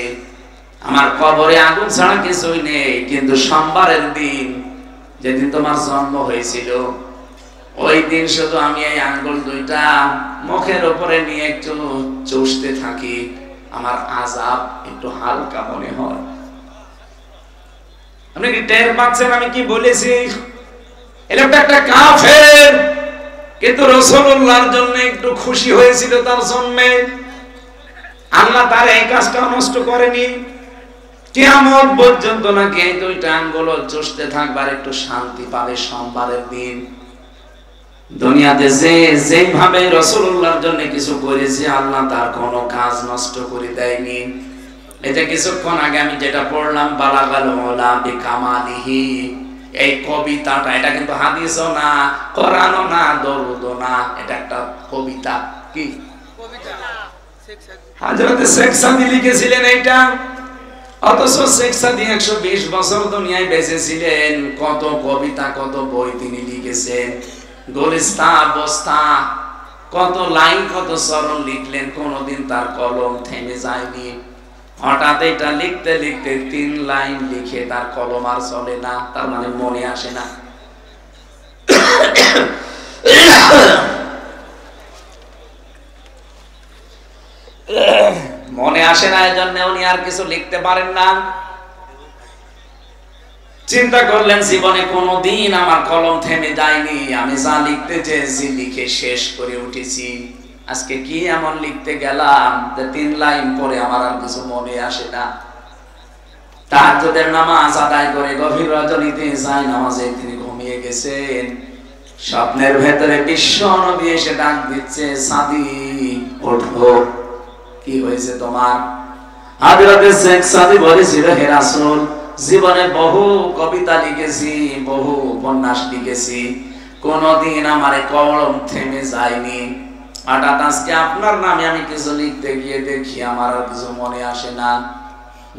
আমার কবরে আগুন ছাড়া কিছুই নেই। কিন্তু সোমবারের দিন, যেদিন তোমার জন্ম হয়েছিল, ওই দিন শুধু আমি এই আঙ্গুল দুইটা মুখের উপরে নিয়ে একটু চুষতে থাকি, আমার আযাব একটু হালকা মনে হয়। আপনি কি টের পাচ্ছেন আমি কি বলেছি? এটা একটা কাফের, কিন্তু রাসূলুল্লাহর জন্য একটু খুশি হয়েছিল তার জন্মে। আল্লাহ তার এই কাজটা নষ্ট করেনি। কিয়ামত পর্যন্ত নাকি এই দুইটা আঙ্গুল চুষতে থাকবার একটু শান্তি পাবে সোমবারের দিন। দুনিয়াতে যেভাবে রাসূলুল্লাহর জন্য কিছু করেছে, আল্লাহ তার কোনো কাজ নষ্ট করে দেয়নি। এটা কিছুক্ষণ আগে আমি যেটা পড়লাম, বালাগাল উলা বিকামালিহি, এই কবিতাটা, এটা কিন্তু হাদিসও না, কোরআনও না, দরুদও না, এটা একটা কবিতা। কি কবিতা? হযরত শেখ সাদি লিখেছিলেন এইটা। অথচ শেখ সাদি 120 বছর দুনিয়ায় বেঁচে ছিলেন। কত কবিতা, কত বই তিনি লিখেছেন। গুলিস্তান, বস্তা, কত লাইন কত চরণ লিখলেন, কোনদিন তার কলম থেমে যায়নি। হঠাৎ এটা লিখতে লিখতে 3 লাইন লিখে তার কলম আর চলে না, তার মানে মনে আসে না। মনে আসে না, এজন্য উনি আর কিছু লিখতে পারেন না। চিন্তা করলেন জীবনে কোনোদিন আমার কলম থেমে যায়নি, আমি যা লিখতে চেয়েছি লিখে শেষ করে উঠেছি। আজকে কি এমন লিখতে গেলাম যে 3 লাইন পরে আমার আর কিছু মনে আসে না। তাহাজ্জুদের নামাজ আদায় করে গভীর রজনীতে যায় নামাজে তিনি ঘুমিয়ে গেছেন। স্বপ্নের ভেতরে বিশ্ব নবী এসে ডাক দিচ্ছে, সাদি ওঠো, কি হয়েছে তোমার? হযরতে শেখ সাদি বলেছিল, হে রাসূল, জীবনে বহু কবিতা লিখেছি, বহু উপন্যাস লিখেছি, কোনদিন আমার কলম থেমে যায়নি। হঠাৎ আজকে আপনার নামে আমি কিছু লিখতে গিয়ে দেখি আমার আর কিছু মনে আসে না।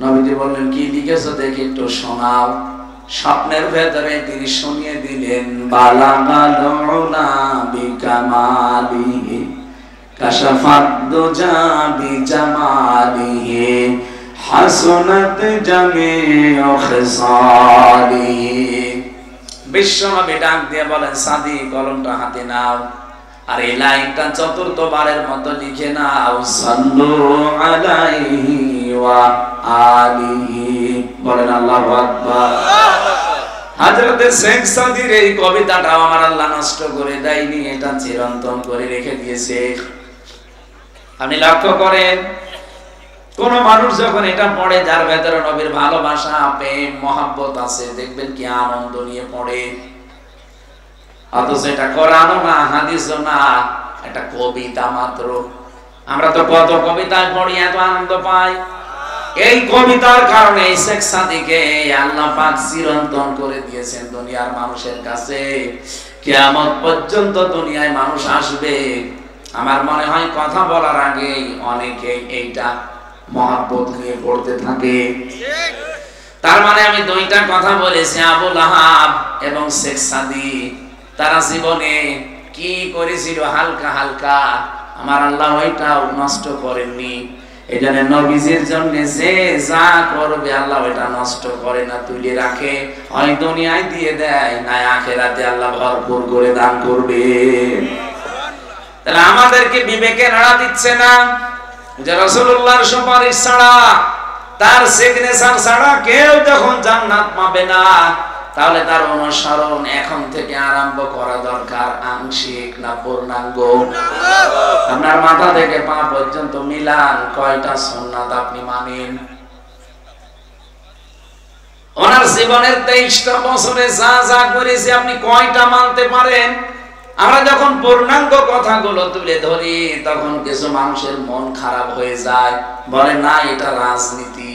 নবীজি বললেন, কি লিখেছো দেখি একটু শোনাও। স্বপ্নের ভেতরে তিনি শুনিয়ে দিলেন, বালাগালুনা বিকামালিহি কাশাফাদ দুজা বিজামালিহি হাসনাত জামিউ খিসালিহি। বিশ্বনবী ডাক দিয়ে বলেন, সাদি কলমটা হাতে নাও, আর এই লাইনটা 4th-বারের মতো লিখে নাও, সাল্লু আলাইহি ওয়া আলিহি। বলেন আল্লাহু আকবার। হযরতে শেখ সাদির এই কবিতাটা আমার আল্লাহ নষ্ট করে দেয়নি, এটা চিরন্তন করে রেখে দিয়েছে। আপনি লক্ষ্য করেন, কোন মানুষ যখন এটা পড়ে, যার ভেতরে নবীর ভালোবাসা, প্রেম, মহব্বত আছে, দেখবেন কি আনন্দ নিয়ে পড়ে। অথচ এটা কোরআনও না, হাদিসও না, এটা কবিতা মাত্র। আমরা তো কত কবিতায় পড়ি, এত আনন্দ পাই। এই কবিতার কারণে এই শেখ সাদিকে আল্লাহ পাক চিরন্তন করে দিয়েছেন দুনিয়ার মানুষের কাছে। কিয়ামত পর্যন্ত দুনিয়ায় মানুষ আসবে, আমার মনে হয় কথা বলার আগে অনেকেই এইটা মহব্বত নিয়ে পড়তে থাকে। তার মানে আমি 2টা কথা বলেছি, আবু লাহাব এবং শেখ সাদি, তারা জীবনে কি করেছিল হালকা হালকা, আমার আল্লাহ ওইটাও নষ্ট করেননি। এই জন্য নবীজির জন্য যে যা করবে আল্লাহ ওইটা নষ্ট করে না, তুলে রাখে, হয় দুনিয়ায় দিয়ে দেয়, না আখিরাতে আল্লাহ ভরপুর করে দান করবে। তাহলে আমাদেরকে বিবেকে নাড়া দিচ্ছে না যে রাসূলুল্লাহর সুপারিশ ছাড়া, তার সিগনেচার ছাড়া কেউ যখন জান্নাত পাবে না, তাহলে তার অনুসরণ এখন থেকে আরম্ভ করা দরকার, আংশিক না পূর্ণাঙ্গ। আপনার মাথা থেকে পা পর্যন্ত মিলান, কয়টা সুন্নাত আপনি মানেন? ওনার জীবনের 23টা বছরে যা যা করেছে আপনি কয়টা মানতে পারেন? আমরা যখন পূর্ণাঙ্গ কথাগুলো তুলে ধরি, তখন কিছু মানুষের মন খারাপ হয়ে যায়, বলে না এটা রাজনীতি।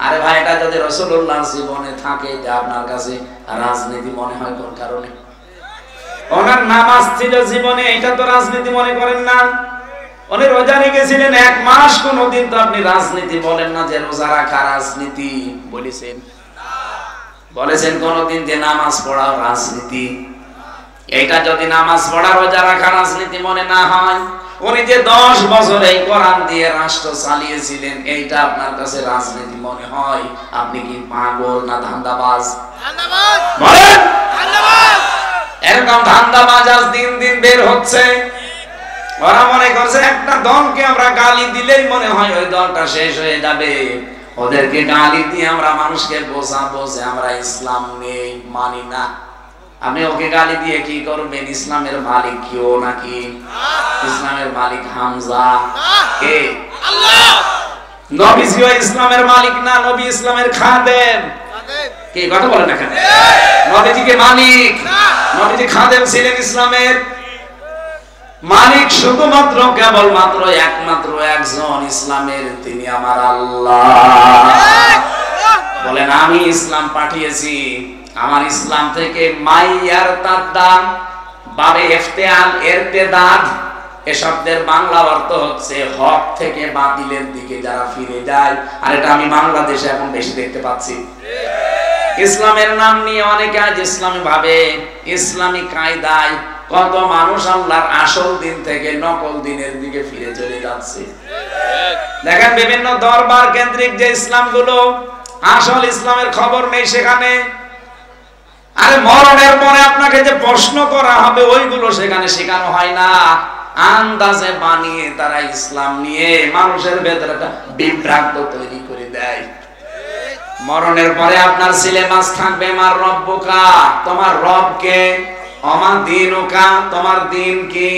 আরে ভাই, এটা যদি রাসূলুল্লাহর জীবনে থাকে, যে আপনার কাছে রাজনীতি মনে হয় কোন কারণে? ওনার নামাজ ছিল জীবনে, এটা তো রাজনীতি মনে করেন না। উনি রোজা রেখেছিলেন 1 মাস, কোনদিন তো আপনি রাজনীতি বলেন না যে রোজা রাখা রাজনীতি বলেছেন? বলেছেন কোনদিন যে নামাজ পড়া রাজনীতি? এটা যদি নামাজ পড়া রোজা রাখা রাজনীতি মনে না হয়, উনি যে 10 বছর এই কোরআন দিয়ে রাষ্ট্র চালিয়েছিলেন, এইটা আপনার কাছে রাজনীতি মনে হয়, আপনি কি পাগল না ধান্দাবাজ? বলেন, এরকম ধান্দাবাজ আজ দিন দিন বের হচ্ছে। ওরা মনে করছে একটা দলকে আমরা গালি দিলেই মনে হয় ওই দলটা শেষ হয়ে যাবে। ওদেরকে গালি দিয়ে আমরা মানুষকে বোঝাবো যে আমরা ইসলাম নেই, মানি না। আমি ওকে গালি দিয়ে কি করবেন? ইসলামের মালিক কেউ নাকি? ইসলামের মালিক হামজা কে? আল্লাহ। নবীজি ইসলামের মালিক না, নবী ইসলামের খাদেম। কি কথা বলেন না কেন? নবীজি কে মালিক না, নবীজি খাদেম ছিলেন। ইসলামের মালিক শুধুমাত্র কেবলমাত্র একমাত্র একজন, ইসলামের তিনি আমার আল্লাহ। বলেন আমি ইসলাম পাঠিয়েছি, আমার ইসলাম থেকে মাইয়ার তাদান বাবে ইফতিআল ইরতিদাদ এ শব্দের বাংলা অর্থ হচ্ছে হক থেকে বাতিলের দিকে যারা ফিরে যায়। আর এটা আমি বাংলাদেশে এখন বেশি দেখতে পাচ্ছি। ইসলামের নাম নিয়ে অনেকে আজ ইসলামী ভাবে, ইসলামী কায়দায় কত মানুষ আল্লাহর আসল দিন থেকে নকল দিনের দিকে ফিরে চলে যাচ্ছে। দেখেন বিভিন্ন দরবার কেন্দ্রিক যে ইসলাম গুলো, আসল ইসলামের খবর নেই সেখানে। আরে মরণের পরে আপনাকে যে প্রশ্ন করা হবে ওইগুলো সেখানে শেখানো হয় না। আন্দাজে বানিয়ে তারা ইসলাম নিয়ে মানুষের ভেতরে একটা বিভ্রান্ত তৈরি করে দেয়। মরণের পরে আপনার সিলেবাস থাকবে মার রব্বুকা, তোমার রবকে, অমান দিনুকা, তোমার দিন কি,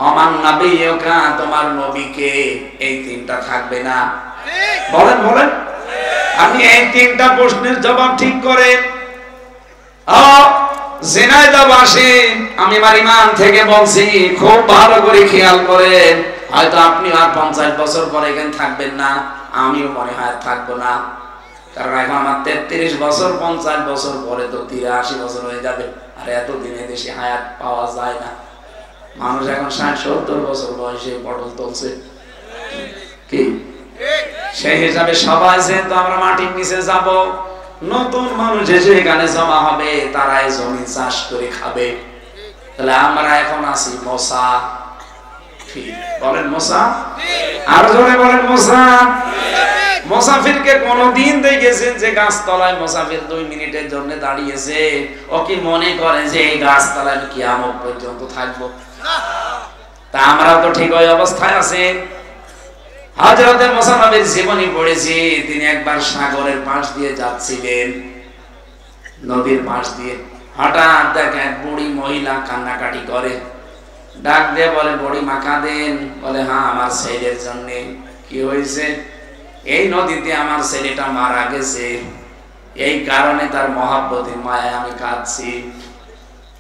অমান নবিয়ুকা, তোমার নবীকে। এই তিনটা থাকবে না। বলেন বলেন, আপনি এই তিনটা প্রশ্নের জবাব ঠিক করেন। জিনাইদাবাসী, আমি আমার ইমান থেকে বলছি, খুব ভালো করে খেয়াল করেন। হয়তো আপনি আর 50 বছর পরে এখানে থাকবেন না, আমিও মনে হয় থাকবো না। কারণ এখন আমার 33 বছর, 50 বছর পরে তো 83 বছর হয়ে যাবে। আর এতদিনে দেশে হায়াত পাওয়া যায় না। মানুষ এখন 60-70 বছর বয়সে পটল তুলছে কি। সেই হিসাবে সবাই যেহেতু আমরা মাটির নিচে যাব, নতুন মানুষ এসে এখানে জমা হবে, তারাই জমি চাষ করে খাবে। তাহলে আমরা এখন আছি মশা। বলেন মশা, আর জোরে বলেন মশা। মুসাফিরকে কোনদিন দেখেছেন যে গাছতলায় মুসাফির 2 মিনিটের জন্য দাঁড়িয়েছে? ও কি মনে করে যে এই গাছতলায় কিয়ামত পর্যন্ত থাকবো? তা আমরা তো ঠিক ওই অবস্থায় আছি। হযরত মুসা নবীর জীবনী পড়েছি, তিনি একবার সাগরের পাশ দিয়ে যাচ্ছিলেন, নদীর পাশ দিয়ে। হঠাৎ দেখেন বুড়ি মহিলা কান্নাকাটি করে, ডাক দিয়ে বলে, বুড়ি মা কাঁদেন? বলে, হ্যাঁ আমার ছেলের জন্য। কি হয়েছে? এই নদীতে আমার ছেলেটা মারা গেছে, এই কারণে তার মহাব্বতে মায়া আমি কাঁদছি।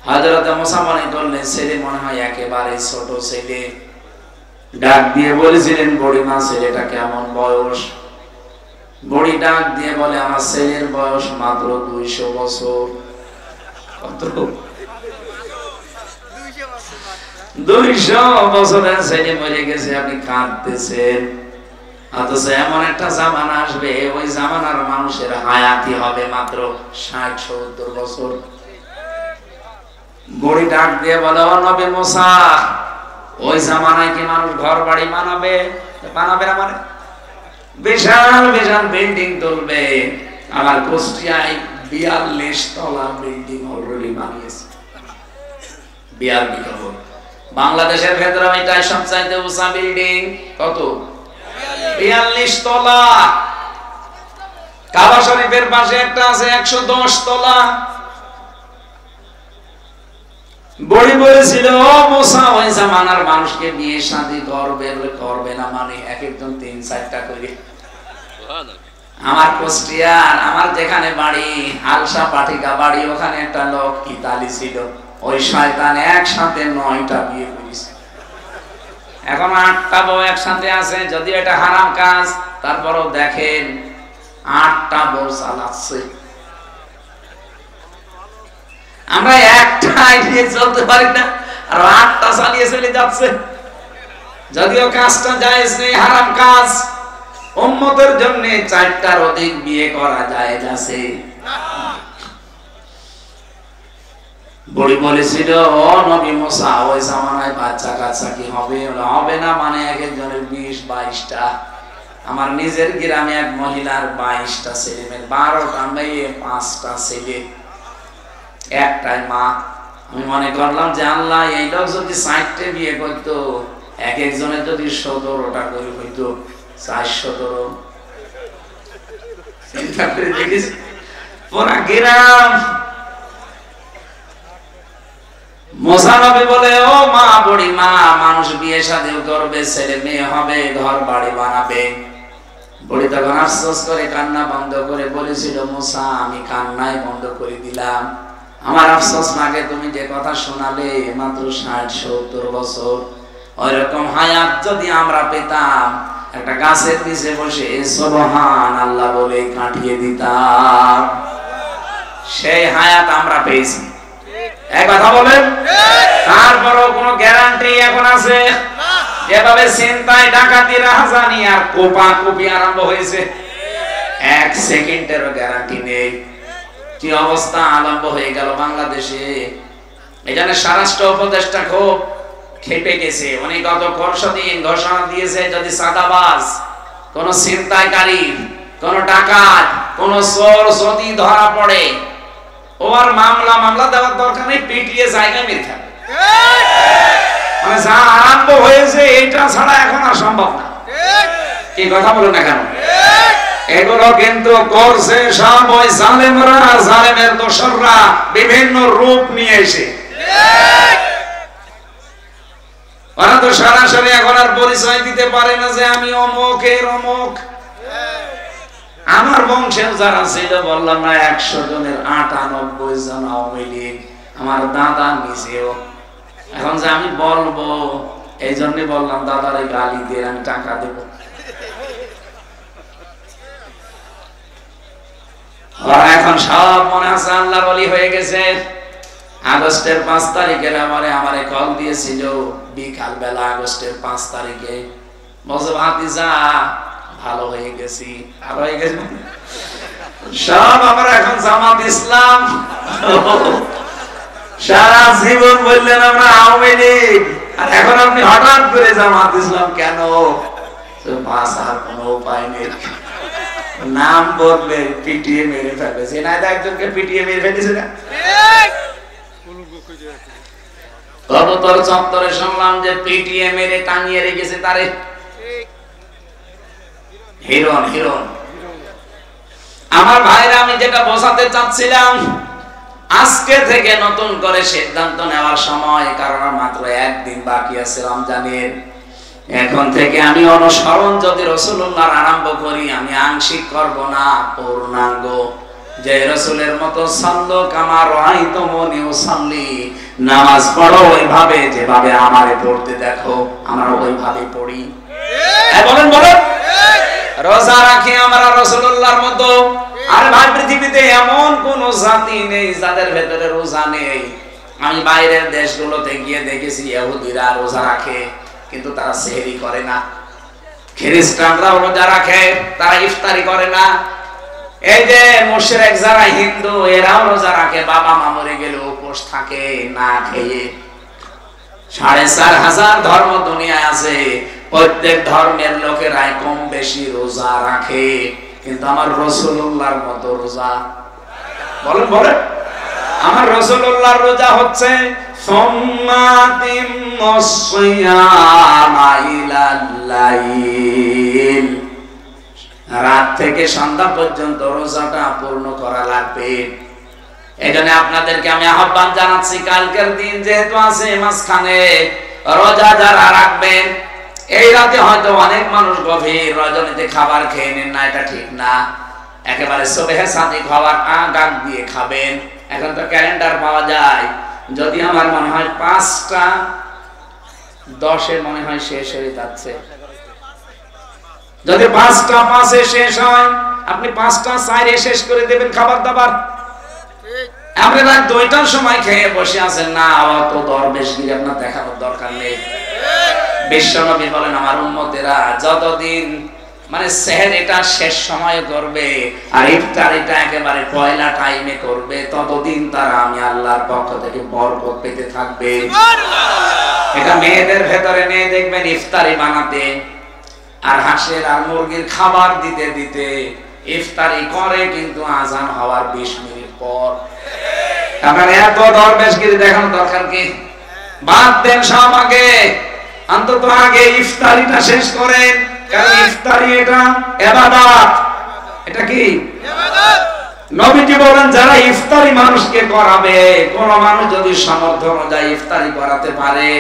হযরত মুসা মনে করলেন ছেলে মনে হয় একেবারে ছোট ছেলে। ডাক দিয়ে বলেছিলেন, বুড়িমা ছেলেটা কেমন বয়স? বুড়ি ডাক দিয়ে বলে, আমার ছেলের বয়স মাত্র 200 বছর। কত? 200 বছরের ছেলে মরে গেছে, আপনি কাঁদতেছেন। অথচ এমন একটা জামানা আসবে, ওই জামানার মানুষের হায়াতি হবে মাত্র 60-70 বছর। বুড়ি ডাক দিয়ে বলে, ও নবী মুসা, ওই জামানায় কি মানুষ ঘর বাড়ি বানাবে? বানাবে না মানে বিশাল বিশাল বিল্ডিং তুলবে। আমার কুষ্টিয়ায় 42 তলা বিল্ডিং অলরেডি বানিয়েছে। 42 তলা। বাংলাদেশের ভেতরে এটাই সবচাইতে উঁচা বিল্ডিং। কত? 42 তলা। কাবা শরীফের পাশে একটা আছে 110 তলা। বড়ি বলেছিল, ও মুসা, ওই জামানার মানুষকে বিয়ে শাদী করবে না মানে এক একজন 3-4টা করে। আমার কুষ্টিয়ার, আমার যেখানে বাড়ি হালসা পাটিকা বাড়ি, ওখানে একটা লোক ইতালি ছিল, ওই শয়তান একসাথে 9টা বিয়ে করেছে। এখন 8টা বউ একসাথে আছে, যদি এটা হারাম কাজ, তারপরও দেখেন 8টা বউ চালাচ্ছে। আমরা একটাই নিয়ে চলতে পারি না, আর 8টা চালিয়ে চলে যাচ্ছে। যদিও কাজটা জায়েজ নেই, হারাম কাজ। উম্মতের জন্য 4টার অধিক বিয়ে করা জায়েজ আছে। বুড়ি বলেছিল, ও নবী মুসা, ওই জামানায় বাচ্চা কাচ্চা কি হবে? হবে না মানে এক একজনের 20-22টা। আমার নিজের গ্রামে এক মহিলার 22টা ছেলে মেয়ে, 12টা মেয়ে, 5টা ছেলে, একটাই মা। আমি মনে করলাম যে আল্লাহ, এই লোক যদি 60টে বিয়ে করতো, এক একজনের যদি 17টা করে হইতো, 417। চিন্তা করে দেখিস পুরা গ্রাম। মুসা নবী বলে, ও মা, বুড়ি মা, মানুষ বিয়ে শাদীও করবে, ছেলে মেয়ে হবে, ঘর বাড়ি বানাবে। বুড়ি তখন আফসোস করে কান্না বন্ধ করে বলেছিল, মুসা, আমি কান্নাই বন্ধ করে দিলাম। আমার আফসোস লাগে, তুমি যে কথা শোনালে মাত্র 60-70 বছর, ওইরকম হায়াত যদি আমরা পেতাম, একটা গাছের নিচে বসে সুবহানাল্লাহ বলে কাটিয়ে দিতাম। সেই হায়াত আমরা পেয়েছি। এক কথা বলেন, তারপরও কোনো গ্যারান্টি এখন আছে? যেভাবে চিন্তায় ডাকাতি রাহাজানি আর কোপাকুপি আরম্ভ হয়েছে, 1 সেকেন্ডেরও গ্যারান্টি নেই। কি অবস্থা আরম্ভ হয়ে গেল বাংলাদেশে। এখানে স্বরাষ্ট্র উপদেষ্টা খুব খেপে গেছে। উনি গত পরশুদিন ঘোষণা দিয়েছে, যদি চাঁদাবাজ, কোন ছিনতাইকারী, কোন ডাকাত, কোন চোর যদি ধরা পড়ে, ওর মামলা দেওয়ার দরকার নেই, পিটিয়ে জায়গা মেরে থাকবে। মানে যা আরম্ভ হয়েছে এইটা ছাড়া এখন আর সম্ভব না। কি কথা বলো না কেন? এগুলো কিন্তু করছে সব ওই জালেমরা, জালেমের দোসররা বিভিন্ন রূপ নিয়ে এসে। ওরা তো সরাসরি এখন আর পরিচয় দিতে পারে না যে আমি অমুক এর অমুক। আমার বংশের যারা ছিল, বললাম না 100 জনের 98 জন আওয়ামী লীগ, আমার দাদা নিজেও। এখন যে আমি বলবো, এই জন্য বললাম দাদারে গালি দিয়ে আমি টাকা দেব। ওরা এখন সব মনে আছে আল্লাহর ওলি হয়ে গেছে। আগস্টের 5 তারিখে আমারে কল দিয়েছিল বিকাল বেলা, আগস্টের 5 তারিখে। বলছে ভাতিজা ভালো হয়ে গেছি। ভালো হয়ে গেছে সব আমরা এখন জামাত ইসলাম। সারা জীবন বললেন আমরা আওয়ামী লীগ, আর এখন আপনি হঠাৎ করে জামাত ইসলাম কেন? ভাষার কোনো উপায় নেই, নাম বললে পিটিয়ে মেরে ফেলবে। সেনাইদা একজনকে পিটিয়ে মেরে ফেলেছে না? কবুতর চত্বরে শুনলাম যে পিটিয়ে মেরে টানিয়ে রেখেছে তারে। হিরণ হিরণ। আমার ভাইরা, আমি যেটা বোঝাতে চাচ্ছিলাম, আজকে থেকে নতুন করে সিদ্ধান্ত নেওয়ার সময়, কারণ মাত্র 1 দিন বাকি আছে রমজানের। এখন থেকে আমি অনুসরণ যদি রাসূলুল্লাহর আরম্ভ করি, আমি আংশিক করব না, পূর্ণাঙ্গ। যে রাসূলের মতো সাল্লু কামা রাআইতুমুনি উসাল্লি, নামাজ পড়ো ওইভাবে যেভাবে আমারে পড়তে দেখো, আমরা ওইভাবে পড়ি। বলেন বলেন। রোজা রাখি আমরা রাসূলুল্লাহর মতো। আর ভাই, পৃথিবীতে এমন কোন জাতি নেই যাদের ভেতরে রোজা নেই। আমি বাইরের দেশগুলোতে গিয়ে দেখেছি ইহুদিরা রোজা রাখে, কিন্তু তারা সেহরি করে না। খ্রিস্টানরাও রোজা রাখে, তারা ইফতারি করে না। এই যে মুশরিক যারা হিন্দু, এরাও রোজা রাখে, বাবা মা মরে গেলে উপোস থাকে না খেয়ে। 4500 ধর্ম দুনিয়ায় আছে, প্রত্যেক ধর্মের লোকেরাই কম বেশি রোজা রাখে, কিন্তু আমার রাসূলুল্লাহর মতো রোজা। বলেন বলেন। আমার রাসূলুল্লাহর রোজা হচ্ছে সুম্মাতিমুস সিয়ামা ইলাল লাইল, রাত থেকে সন্ধ্যা পর্যন্ত রোজাটা পূর্ণ করা লাগবে। এখানে আপনাদেরকে আমি আহ্বান জানাচ্ছি, কালকের দিন যেহেতু আছে মাঝখানে, রোজা যারা রাখবেন, এই রাতে হয়তো অনেক মানুষ গভীর রজনীতে খাবার খেয়ে নেন না, এটা ঠিক না। একেবারে সুবহে সাদিক হওয়ার আগ দিয়ে খাবেন। এখন তো ক্যালেন্ডার পাওয়া যায়, যদি আমার মনে হয় 5:10 মনে হয় শেষ হয়ে যাচ্ছে। যদি 5:05 শেষ হয়, আপনি 5:04 শেষ করে দেবেন খাবার দাবার। আপনি রাত 2টার সময় খেয়ে বসে আছেন না, অত দরবেশগিরি আপনার দেখানোর দরকার নেই। বিশ্বনবী বলেন, আমার উম্মতেরা যতদিন মানে সেহরিটা শেষ সময়ে করবে আর ইফতারিটা একেবারে পয়লা টাইমে করবে, ততদিন তারা আমি আল্লাহর পক্ষ থেকে বরকত পেতে থাকবে। এটা মেয়েদের ভেতরে নেই, দেখবেন ইফতারি বানাতে আর হাঁসের আর মুরগির খাবার দিতে দিতে ইফতারি করে, কিন্তু আজান হওয়ার 20 মিনিট পর। আপনার এত দরবেশগিরি দেখানোর দরকার কি? বাদ দেন সব, আগে অন্তত আগে ইফতারিটা শেষ করেন, কারণ ইফতারি এটা ইবাদত। এটা কি ইবাদত? নবীজি বলেন, যারা ইফতারি মানুষকে করাবে, কোন মানুষ যদি সামর্থ্য অনুযায়ী ইফতারি করাতে পারে,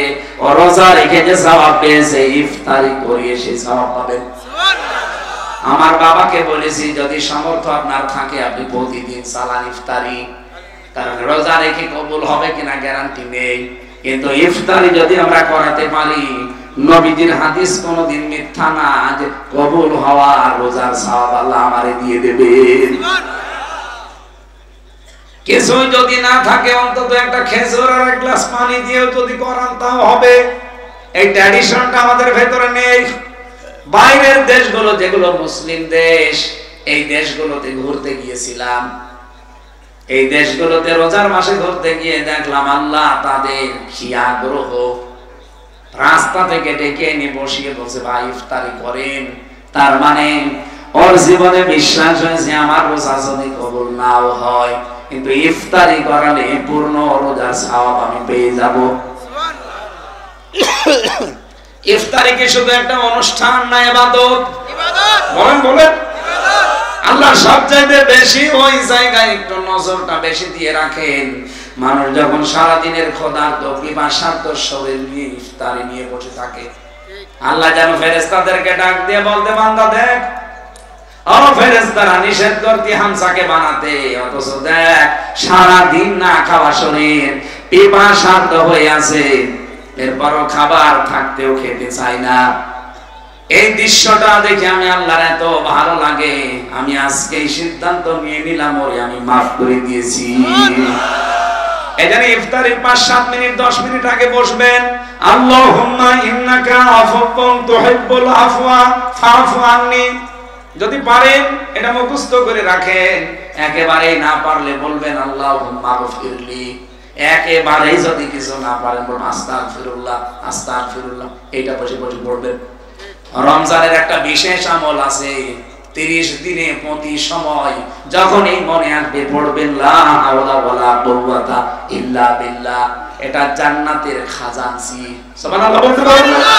ও রোজা রেখে যে সওয়াব পেয়েছে, ইফতারি করিয়ে সেই সওয়াব পাবেন। সুবহানাল্লাহ। আমার বাবাকে বলেছি, যদি সামর্থ্য আপনার থাকে, আপনি প্রতিদিন চালান ইফতারি, কারণ রোজা রেখে কবুল হবে কিনা গ্যারান্টি নেই। কিন্তু ইফতারি যদি আমরা করাতে পারি, নবীজির হাদিস কোনদিন মিথ্যা না, যে কবুল হওয়া আর রোজার সওয়াব আল্লাহ আমারে দিয়ে দেবেন। কিছু যদি না থাকে, অন্তত একটা খেজুর আর এক গ্লাস পানি দিয়েও যদি করান, তাও হবে। এই ট্র্যাডিশনটা আমাদের ভেতরে নেই। বাইরের দেশগুলো, যেগুলো মুসলিম দেশ, এই দেশগুলোতে ঘুরতে গিয়েছিলাম, এই দেশগুলোতে রোজার মাসে ধরতে গিয়ে দেখলাম আল্লাহ তাদের কি আগ্রহ, রাস্তা থেকে ডেকে এনে বসিয়ে বলছে ভাই ইফতারি করেন। তার মানে ওর জীবনে বিশ্বাস হয়েছে আমার রোজা যদি কবুল নাও হয়, কিন্তু ইফতারি করালে পূর্ণ রোজার সওয়াব আমি পেয়ে যাব। ইফতারি কি শুধু একটা অনুষ্ঠান না, ইবাদত? বলেন বলেন। আল্লাহ সবচেয়ে বেশি ওই জায়গায় একটু নজরটা বেশি দিয়ে রাখেন। মানুষ যখন সারাদিনের ক্ষুধার্ত পিপাসার্ত শরীর নিয়ে ইফতারি নিয়ে বসে থাকে, আল্লাহ যেন ফেরেশতাদেরকে ডাক দিয়ে বলতে, বান্দা দেখ, ও ফেরেশতারা নিষেধ করতি হামসাকে বানাতে, অথচ দেখ সারাদিন না খাওয়া শরীর পিপাসার্ত হয়ে আছে, এরপরও খাবার থাকতেও খেতে চাই না। এই দৃশ্যটা দেখে আমি আল্লাহর এত ভালো লাগে, আমি আজকে এই সিদ্ধান্ত নিয়ে নিলাম ওরে আমি মাফ করে দিয়েছি। এজন্য ইফতারির 5-7 মিনিট 10 মিনিট আগে বসবেন, আল্লাহুম্মা ইন্নাকা আফুউন তুহিব্বুল আফওয়া ফাফু আননি। যদি পারেন এটা মুখস্থ করে রাখেন, একেবারেই না পারলে বলবেন আল্লাহুম্মা গফিরলি। একেবারেই যদি কিছু না পারেন বলবেন আস্তাগফিরুল্লাহ আস্তাগফিরুল্লাহ। এটা বসে বসে পড়বেন। রমজানের একটা বিশেষ আমল আছে, 30 দিনে প্রতি সময় যখন এই মনে আসবে পড়বেন লা হাওলা ওয়ালা কুওয়াতা ইল্লা বিল্লাহ। এটা জান্নাতের খাজানচি। সুবহানাল্লাহ বলতে পারেন না?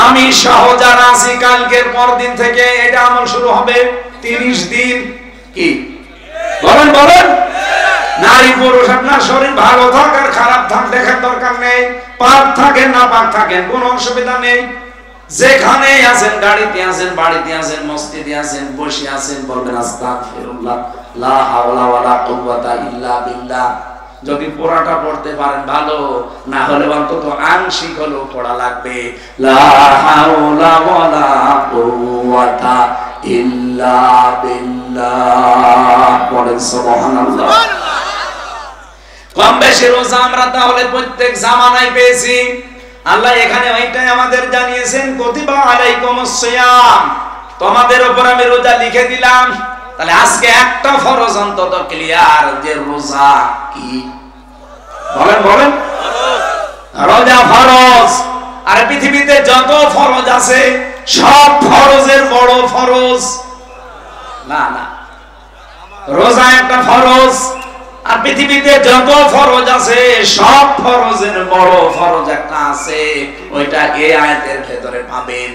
আমি সহ যারা আছি কালকের পরদিন থেকে এটা আমল শুরু হবে 30 দিন। কি বলেন বলেন? নারী পুরুষ আপনার শরীর ভালো থাক আর খারাপ থাক দেখার দরকার নেই, পাক থাকেন না পাক থাকেন কোনো অসুবিধা নেই। যেখানে আছেন, গাড়িতে আছেন, বাড়িতে আছেন, মসজিদে আছেন, বসে আছেন, বলবেন আস্তাগফিরুল্লাহ লা হাওলা ওয়ালা কুওয়াতা ইল্লা বিল্লাহ। যদি পুরাটা পড়তে পারেন ভালো, না হলে অন্তত আংশিক হলেও পড়া লাগবে। লা হাওলা ওয়ালা কুওয়াতা ইল্লা বিল্লাহ। পড়েন সুবহানাল্লাহ। কম বেশি রোজা আমরা তাহলে প্রত্যেক জামানায় পেয়েছি। আল্লাহ এখানে ওইটাই আমাদের জানিয়েছেন, কুতিবা আলাইকুমুস সিয়াম, তোমাদের উপর আমি রোজা লিখে দিলাম। তাহলে আজকে একটা ফরজ অন্তত ক্লিয়ার যে রোজা কি। বলেন বলেন। রোজা ফরজ। আর পৃথিবীতে যত ফরজ আছে সব ফরজের বড় ফরজ না না, রোজা একটা ফরজ। আর পৃথিবীতে যত ফরজ আছে সব ফরজের বড় ফরজ একটা আছে, ওইটা এই আয়াতের ভেতরে পাবেন।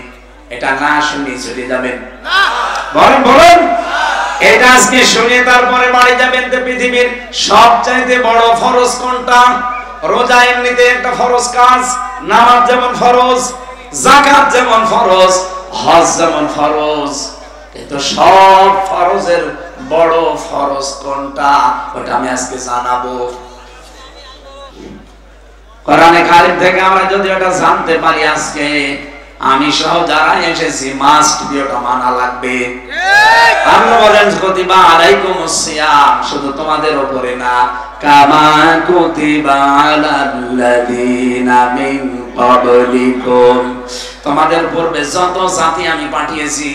এটা না শুনে চলে যাবেন না। বলেন বলেন। এটা আজকে শুনে তারপরে বাড়ি যাবেন। তো পৃথিবীর সবচাইতে বড় ফরজ কোনটা? রোজা এমনিতে একটা ফরজ কাজ, নামাজ যেমন ফরজ, যাকাত যেমন ফরজ, হজ যেমন ফরজ, কিন্তু সব ফরজের বড় ফরজ কোনটা ওটা আমি আজকে জানাবো। কোরআনে কারীম থেকে আমরা যদি ওটা জানতে পারি আজকে, আমি সহ যারা এসেছি মাস্ট বি ওটা মানা লাগবে। আল্লাহ বলেন কুতিবা আলাইকুমুস সিয়াম, শুধু তোমাদের উপরে না, কামা কুতিবা আলাল্লাযিনা মিন ক্বাবলিকুম, তোমাদের পূর্বে যত জাতি আমি পাঠিয়েছি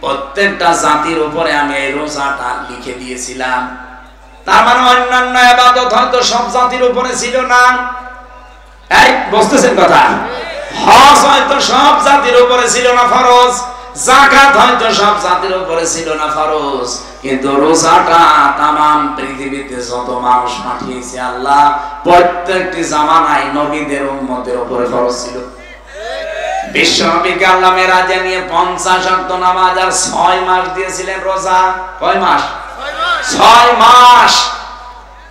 প্রত্যেকটা জাতির উপরে আমি এই রোজাটা লিখে দিয়েছিলাম। তার মানে অন্যান্য ইবাদত হয়তো সব জাতির উপরে ছিল না। এই বুঝতেছেন কথা? হজ হয়তো সব জাতির উপরে ছিল না ফরজ, যাকাত হয়তো সব জাতির উপরে ছিল না ফরজ, কিন্তু রোজাটা তামাম পৃথিবীতে যত মানুষ পাঠিয়েছে আল্লাহ প্রত্যেকটি জামানায় নবীদের উম্মতের উপরে ফরজ ছিল। বিশ্বনবীকে আল্লাহ মেরাজে নিয়ে 50 ওয়াক্ত নামাজ আর 6 মাস দিয়েছিলেন রোজা। কয় মাস? 6 মাস।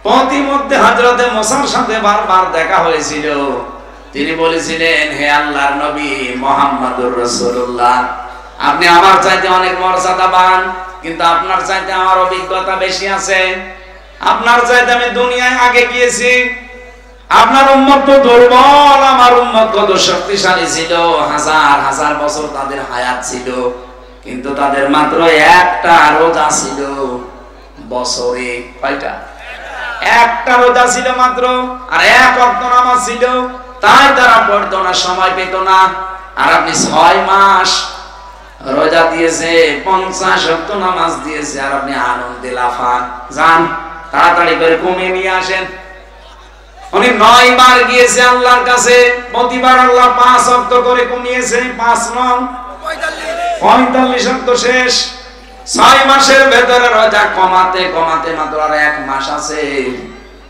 প্রতিমধ্যে হযরতে মুসার সাথে বারবার দেখা হয়েছিল। তিনি বলেছিলেন, হে আল্লাহর নবী মুহাম্মদুর রাসূলুল্লাহ, আপনি আমার চাইতে অনেক মর্যাদাবান, কিন্তু আপনার চাইতে আমার অভিজ্ঞতা বেশি আছে, আপনার চাইতে আমি দুনিয়ায় আগে গিয়েছি। আপনার উম্মত তো দুর্বল, আমার উম্মত কত শক্তিশালী ছিল, হাজার হাজার বছর তাদের হায়াত ছিল, কিন্তু তাদের মাত্র একটা রোজা ছিল বছরে। কয়টা? একটা রোজা ছিল মাত্র, আর 1 ওয়াক্ত নামাজ ছিল, তাই তারা পড়তো না, সময় পেত না। আর আপনি 6 মাস রোজা দিয়েছে, 50 ওয়াক্ত নামাজ দিয়েছে, আর আপনি আনন্দে লাফান। যান তাড়াতাড়ি করে কমিয়ে নিয়ে আসেন। উনি 9 বার গিয়েছে আল্লাহর কাছে, প্রতিবার আল্লাহ 5 ওয়াক্ত করে কমিয়েছে। 5 নং 45 ওয়াক্ত শেষ। 6 মাসের ভেতরে রোজা কমাতে কমাতে মাত্র আর 1 মাস আছে।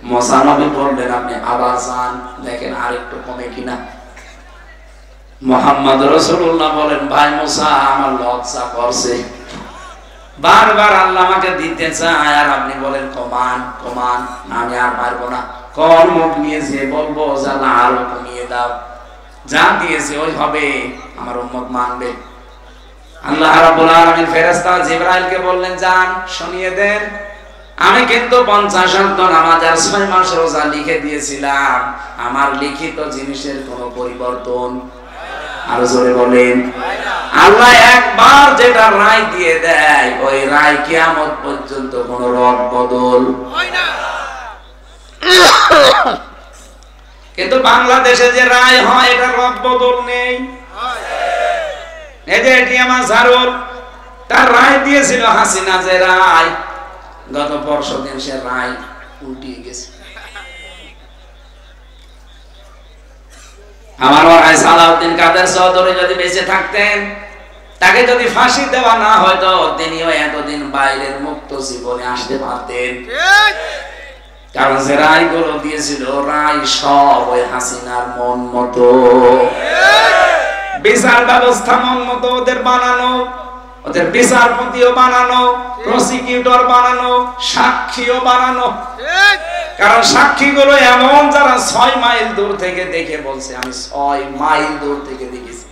মুসা নবী বললেন আপনি আবার যান, দেখেন আরেকটু কমে কিনা। মুহাম্মদ রাসূলুল্লাহ বলেন ভাই মুসা আমার লজ্জা করছে, বারবার আল্লাহ আমাকে দিতে চায় আর আপনি বলেন কমান কমান, আমি আর পারবো না। কর্ম নিয়েছে বলবো জানা আরো কমিয়ে দাও, যা দিয়েছে ওই হবে, আমার উম্মত মানবে। আল্লাহ রাব্বুল আলামিন ফেরেশতা জিবরাইলকে বললেন যান শুনিয়ে দেন, আমি কিন্তু 50 ওয়াক্ত নামাজ আর 6 মাস রোজা লিখে দিয়েছিলাম, আমার লিখিত জিনিসের কোনো পরিবর্তন। আরো জোরে বলেন। আল্লাহ একবার যেটা রায় দিয়ে দেয় ওই রায় কিয়ামত পর্যন্ত কোনো রদ বদল হয় না। কিন্তু বাংলাদেশে যে রায় হয় এটা রদ বদল নেই। এই যে এটিএম আজহারুল তার রায় দিয়েছিল হাসিনা, যে রায় গত পরশুদিন সে রায় উল্টিয়ে গেছে। আমার ভাই সালাউদ্দিন কাদের চৌধুরী যদি বেঁচে থাকতেন, তাকে যদি ফাঁসি দেওয়া না হয়তো তিনিও এতদিন বাইরের মুক্ত জীবনে আসতে পারতেন। কারণ যে রায়গুলো দিয়েছিল রায় সব ওই হাসিনার মন মতো, বিচার ব্যবস্থা মন মতো ওদের বানানো, ওদের বিচারপতিও বানানো, প্রসিকিউটর বানানো, সাক্ষীও বানানো। কারণ সাক্ষীগুলো এমন যারা 6 মাইল দূর থেকে দেখে বলছে আমি 6 মাইল দূর থেকে দেখেছি,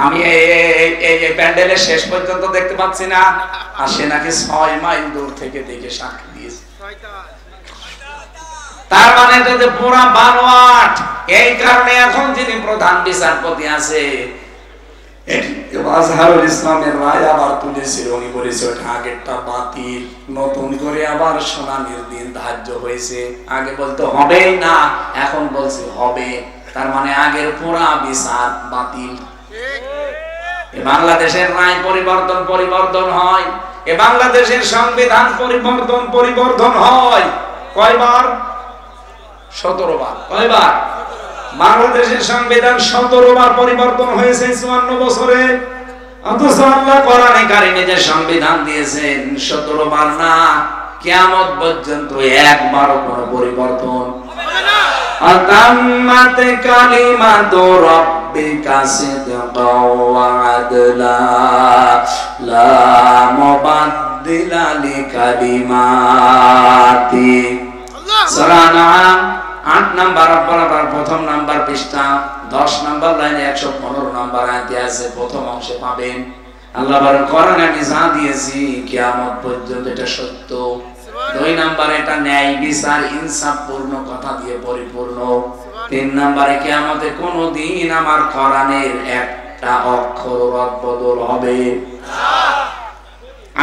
আমি এই প্যান্ডেলের শেষ পর্যন্ত দেখতে পাচ্ছি না, আর সে নাকি 6 মাইল দূর থেকে দেখে সাক্ষী দিয়েছে। তার মানে এটা যে পুরা বানোয়াট। এই কারণে এখন যিনি প্রধান বিচারপতি আছে আজহারুল ইসলামের রায় আবার তুলেছিল, উনি বলেছে ওটা আগেরটা বাতিল, নতুন করে আবার শুনানির দিন ধার্য হয়েছে। আগে বলতে হবেই না, এখন বলছে হবে, তার মানে আগের পুরা বিচার বাতিল। বাংলাদেশের রায় পরিবর্তন হয়, এ বাংলাদেশের সংবিধান পরিবর্তন হয় কয়বার? 17 বার। কয়বার? বাংলাদেশের সংবিধান 17 বার পরিবর্তন হয়েছে 54 বছরে। অথচ আল্লাহ কোরআনে কারিমে যে সংবিধান দিয়েছেন 17 বার না, কিয়ামত পর্যন্ত একবারও কোনো পরিবর্তন হবে না। আতাম্মাত কালিমাতু রাব্বিকা সিদকাও ওয়া আদলা লা মুবাদদিলা লিকালিমাতি। সূরা আনআম 8 নাম্বার আবার প্রথম নাম্বার পৃষ্ঠা 10 নাম্বার লাইনে 115 নাম্বার আয়াতে আছে, প্রথম অংশে পাবেন। আল্লাহ বলেন কোরআনে আমি যা দিয়েছি কিয়ামত পর্যন্ত এটা সত্য। 2 নাম্বারে এটা ন্যায় বিচার ইনসাফ পূর্ণ কথা দিয়ে পরিপূর্ণ। 3 নাম্বারে কিয়ামতে কোনদিন আমার কোরআনের একটা অক্ষর রদ বদল হবে না।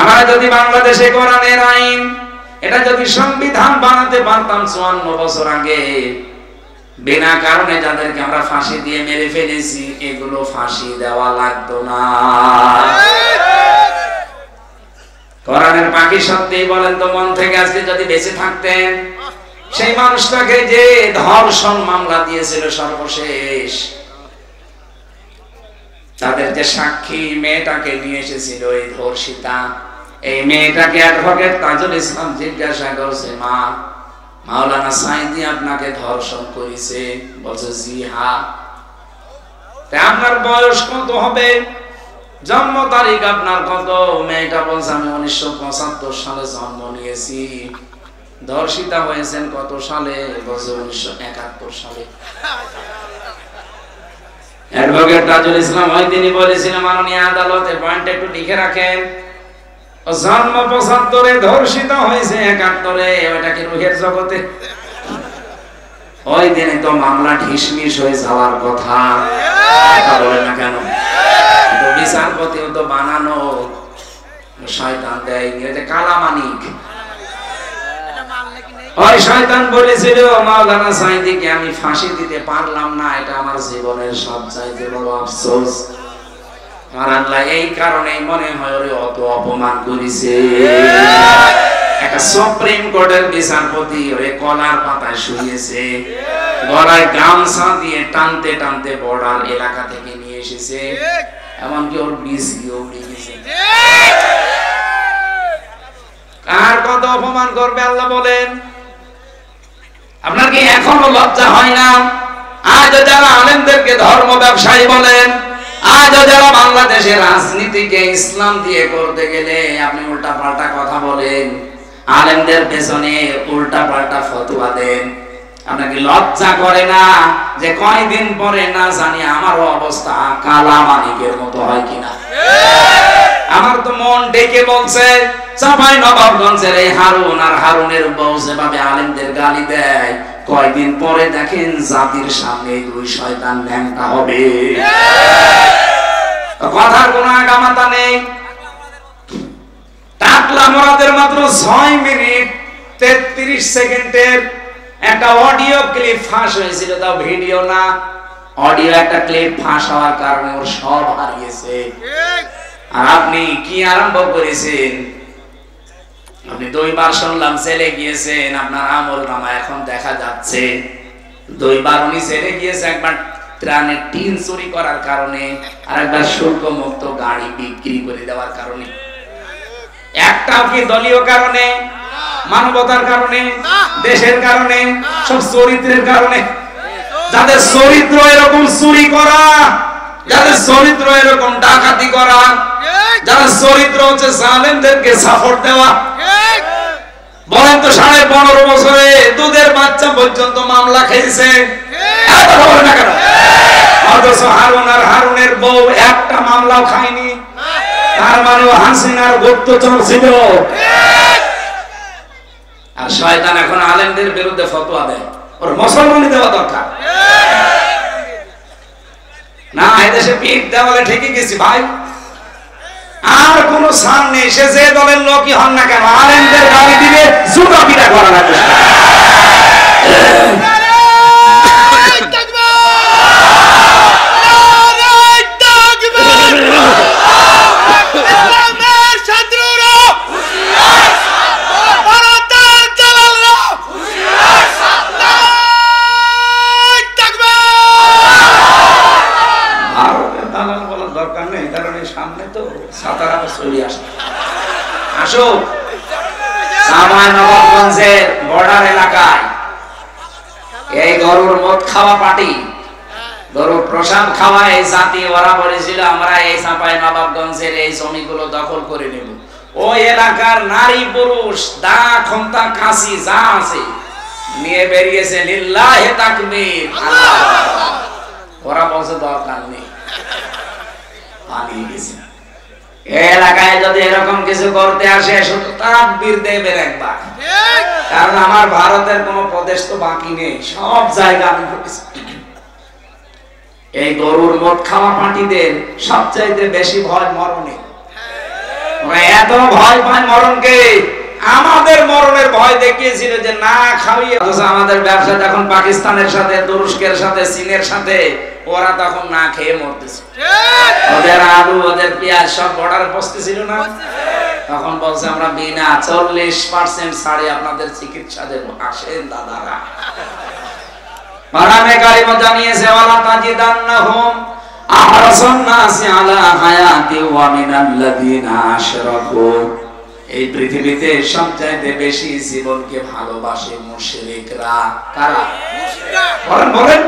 আমরা যদি বাংলাদেশে কোরআনের আইন এটা যদি সংবিধান বানাতে পারতাম 54 বছর আগে, বিনা কারণে যাদেরকে আমরা ফাঁসি দিয়ে মেরে ফেলেছি এগুলো ফাঁসি দেওয়া লাগতো না। কোরআনের পাখি সত্যি বলেন তো মন থেকে আজকে যদি বেঁচে থাকতেন, সেই মানুষটাকে যে ধর্ষণ মামলা দিয়েছিল সর্বশেষ, তাদের যে সাক্ষী মেয়েটাকে নিয়ে এসেছিল এই ধর্ষিতা, এই মেয়েটাকে অ্যাডভোকেট তাজুল ইসলাম জিজ্ঞাসা করছে, মা মাওলানা সাঈদী আপনাকে ধর্ষণ করেছে? বলছে জি হ্যাঁ। আপনার বয়স কত হবে, জন্ম তারিখ আপনার কত? মেয়েটা বলছে আমি 1975 সালে জন্ম নিয়েছি। ধর্ষিতা হয়েছেন কত সালে? বলছে 1971 সালে। অ্যাডভোকেট তাজুল ইসলাম ওই দিনই বলেছিলেন মাননীয় আদালতে, পয়েন্ট একটু লিখে রাখেন, জন্ম 75-এ ধর্ষিতা হয়েছে 71-এ, ওটা কি রুহের জগতে? ওই দিনে তো মামলা ঢিসমিস হয়ে যাওয়ার কথা, বলে না কেন? বিচারপতিও তো বানানো শয়তান দেয়, কালামানিক। ওই শয়তান বলেছিল মাওলানা সাঈদীকে আমি ফাঁসি দিতে পারলাম না, এটা আমার জীবনের সবচাইতে বড় আফসোস। আর আল্লাহ এই কারণেই মনে হয় ওরে অত অপমান করেছে। সুপ্রিম কোর্টের বিচারপতি ওরে কলার পাতায় শুয়েছে, গলায় গামছা দিয়ে টানতে টানতে বর্ডার এলাকা থেকে নিয়ে এসেছে, এমনকি ওর বিসিও উড়ে গেছে। কার কত অপমান করবে আল্লাহ বলেন? আপনার কি এখনো লজ্জা হয় না? আজও যারা আলেমদেরকে ধর্ম ব্যবসায়ী বলেন, আজও যারা বাংলাদেশের রাজনীতিকে ইসলাম দিয়ে করতে গেলে আপনি উল্টা পাল্টা কথা বলেন, আলেমদের পেছনে উল্টা পাল্টা ফতোয়া দেন, আপনাকে লজ্জা করে না যে কয়দিন পরে না জানি আমারও অবস্থা কালা মানিকের মতো হয় কিনা? আমার তো মন ডেকে বলছে চাপাই নবাবগঞ্জের এই হারুন আর হারুনের বউ যেভাবে আলেমদের গালি দেয়, কয়দিন পরে দেখেন জাতির সামনে দুই শয়তান ন্যাংটা হবে। কথার কোনো আগামাতা নেই। টাকলা মোরাদের মাত্র 6 মিনিট 33 সেকেন্ডের একটা অডিও ক্লিপ ফাঁস হয়েছিল, তাও ভিডিও না, অডিও একটা ক্লিপ ফাঁস হওয়ার কারণে ওর সব হারিয়েছে। আর আপনি কি আরম্ভ করেছেন? আপনি 2 বার শুনলাম ছেলে গিয়েছেন, আপনার আমল নামা এখন দেখা যাচ্ছে 2 বার উনি ছেলে গিয়েছে, একবার ত্রাণের টিন চুরি করার কারণে, আর একবার শুল্ক মুক্ত গাড়ি বিক্রি করে দেওয়ার কারণে। একটা কি দলীয় কারণে, মানবতার কারণে, দেশের কারণে, সব চরিত্রের কারণে। যাদের চরিত্র এরকম চুরি করা, যাদের চরিত্র এরকম ডাকাতি করা, যাদের চরিত্র হচ্ছে জালেমদেরকে সাপোর্ট দেওয়া। বলেন তো 15.5 বছরে দুধের বাচ্চা পর্যন্ত মামলা খেয়েছে, অথচ হারুন আর হারুনের বউ একটা মামলাও খায়নি। তার মানে হাসিনার গুপ্তচর ছিল। আর শয়তান এখন আলেমদের বিরুদ্ধে ফতোয়া দেয়, ওর মুসলমানি দেওয়া দরকার না। এদেশে পিঠ দেওয়ালে ঠিকই গেছি ভাই, আর কোন সান নেই। সে যে দলের লোকই হন না কেন, আলেমদের গালি দিলে জুতা পিটা করা লাগবে। বর্ডার এলাকায় এই গরুর মদ খাওয়া পার্টি, গরুর প্রসাদ খাওয়া এই জাতি, ওরা বলেছিল আমরা এই চাঁপাই নবাবগঞ্জের এই জমিগুলো দখল করে নেব। ওই এলাকার নারী পুরুষ দা খন্তা কাশি যা আছে নিয়ে বেরিয়েছে লিল্লাহে তাকবীর। ওরা বলছে দরকার নেই, পালিয়ে গেছে। এলাকায় যদি এরকম কিছু করতে আসে শুধু তাকবীর দেবেন একবার, কারণ আমার ভারতের কোন প্রদেশ তো বাকি নেই, সব জায়গা আমি করেছি। এই গরুর মদ খাওয়া পার্টিদের সবচাইতে বেশি ভয় মরণে। ওরা এত ভয় পায় মরণকে, আমাদের মরণের ভয় দেখিয়েছিল যে না খাওয়িয়ে। আমাদের ব্যবসা যখন পাকিস্তানের সাথে, তুরস্কের সাথে, চীনের সাথে, ওরা তখন না খেয়ে মরতেছে। ওদের আলু, ওদের পেঁয়াজ সব বর্ডারে পৌঁছতেছিল না, তখন বলছে আমরা বিনা 40% ছাড়ে আপনাদের চিকিৎসা দেব, আসেন দাদারা। কোরআনে কারিমে জানিয়েছে ওয়ালা তাজিদান্নাহুম আহরাসান নাসি আলা হায়াতি ওয়া মিনাল্লাযিনা আশরাকু। এই পৃথিবীতে সবচাইতে বেশি জীবনকে ভালোবাসে মুশরিকরা। কারা? বলেন বলেন।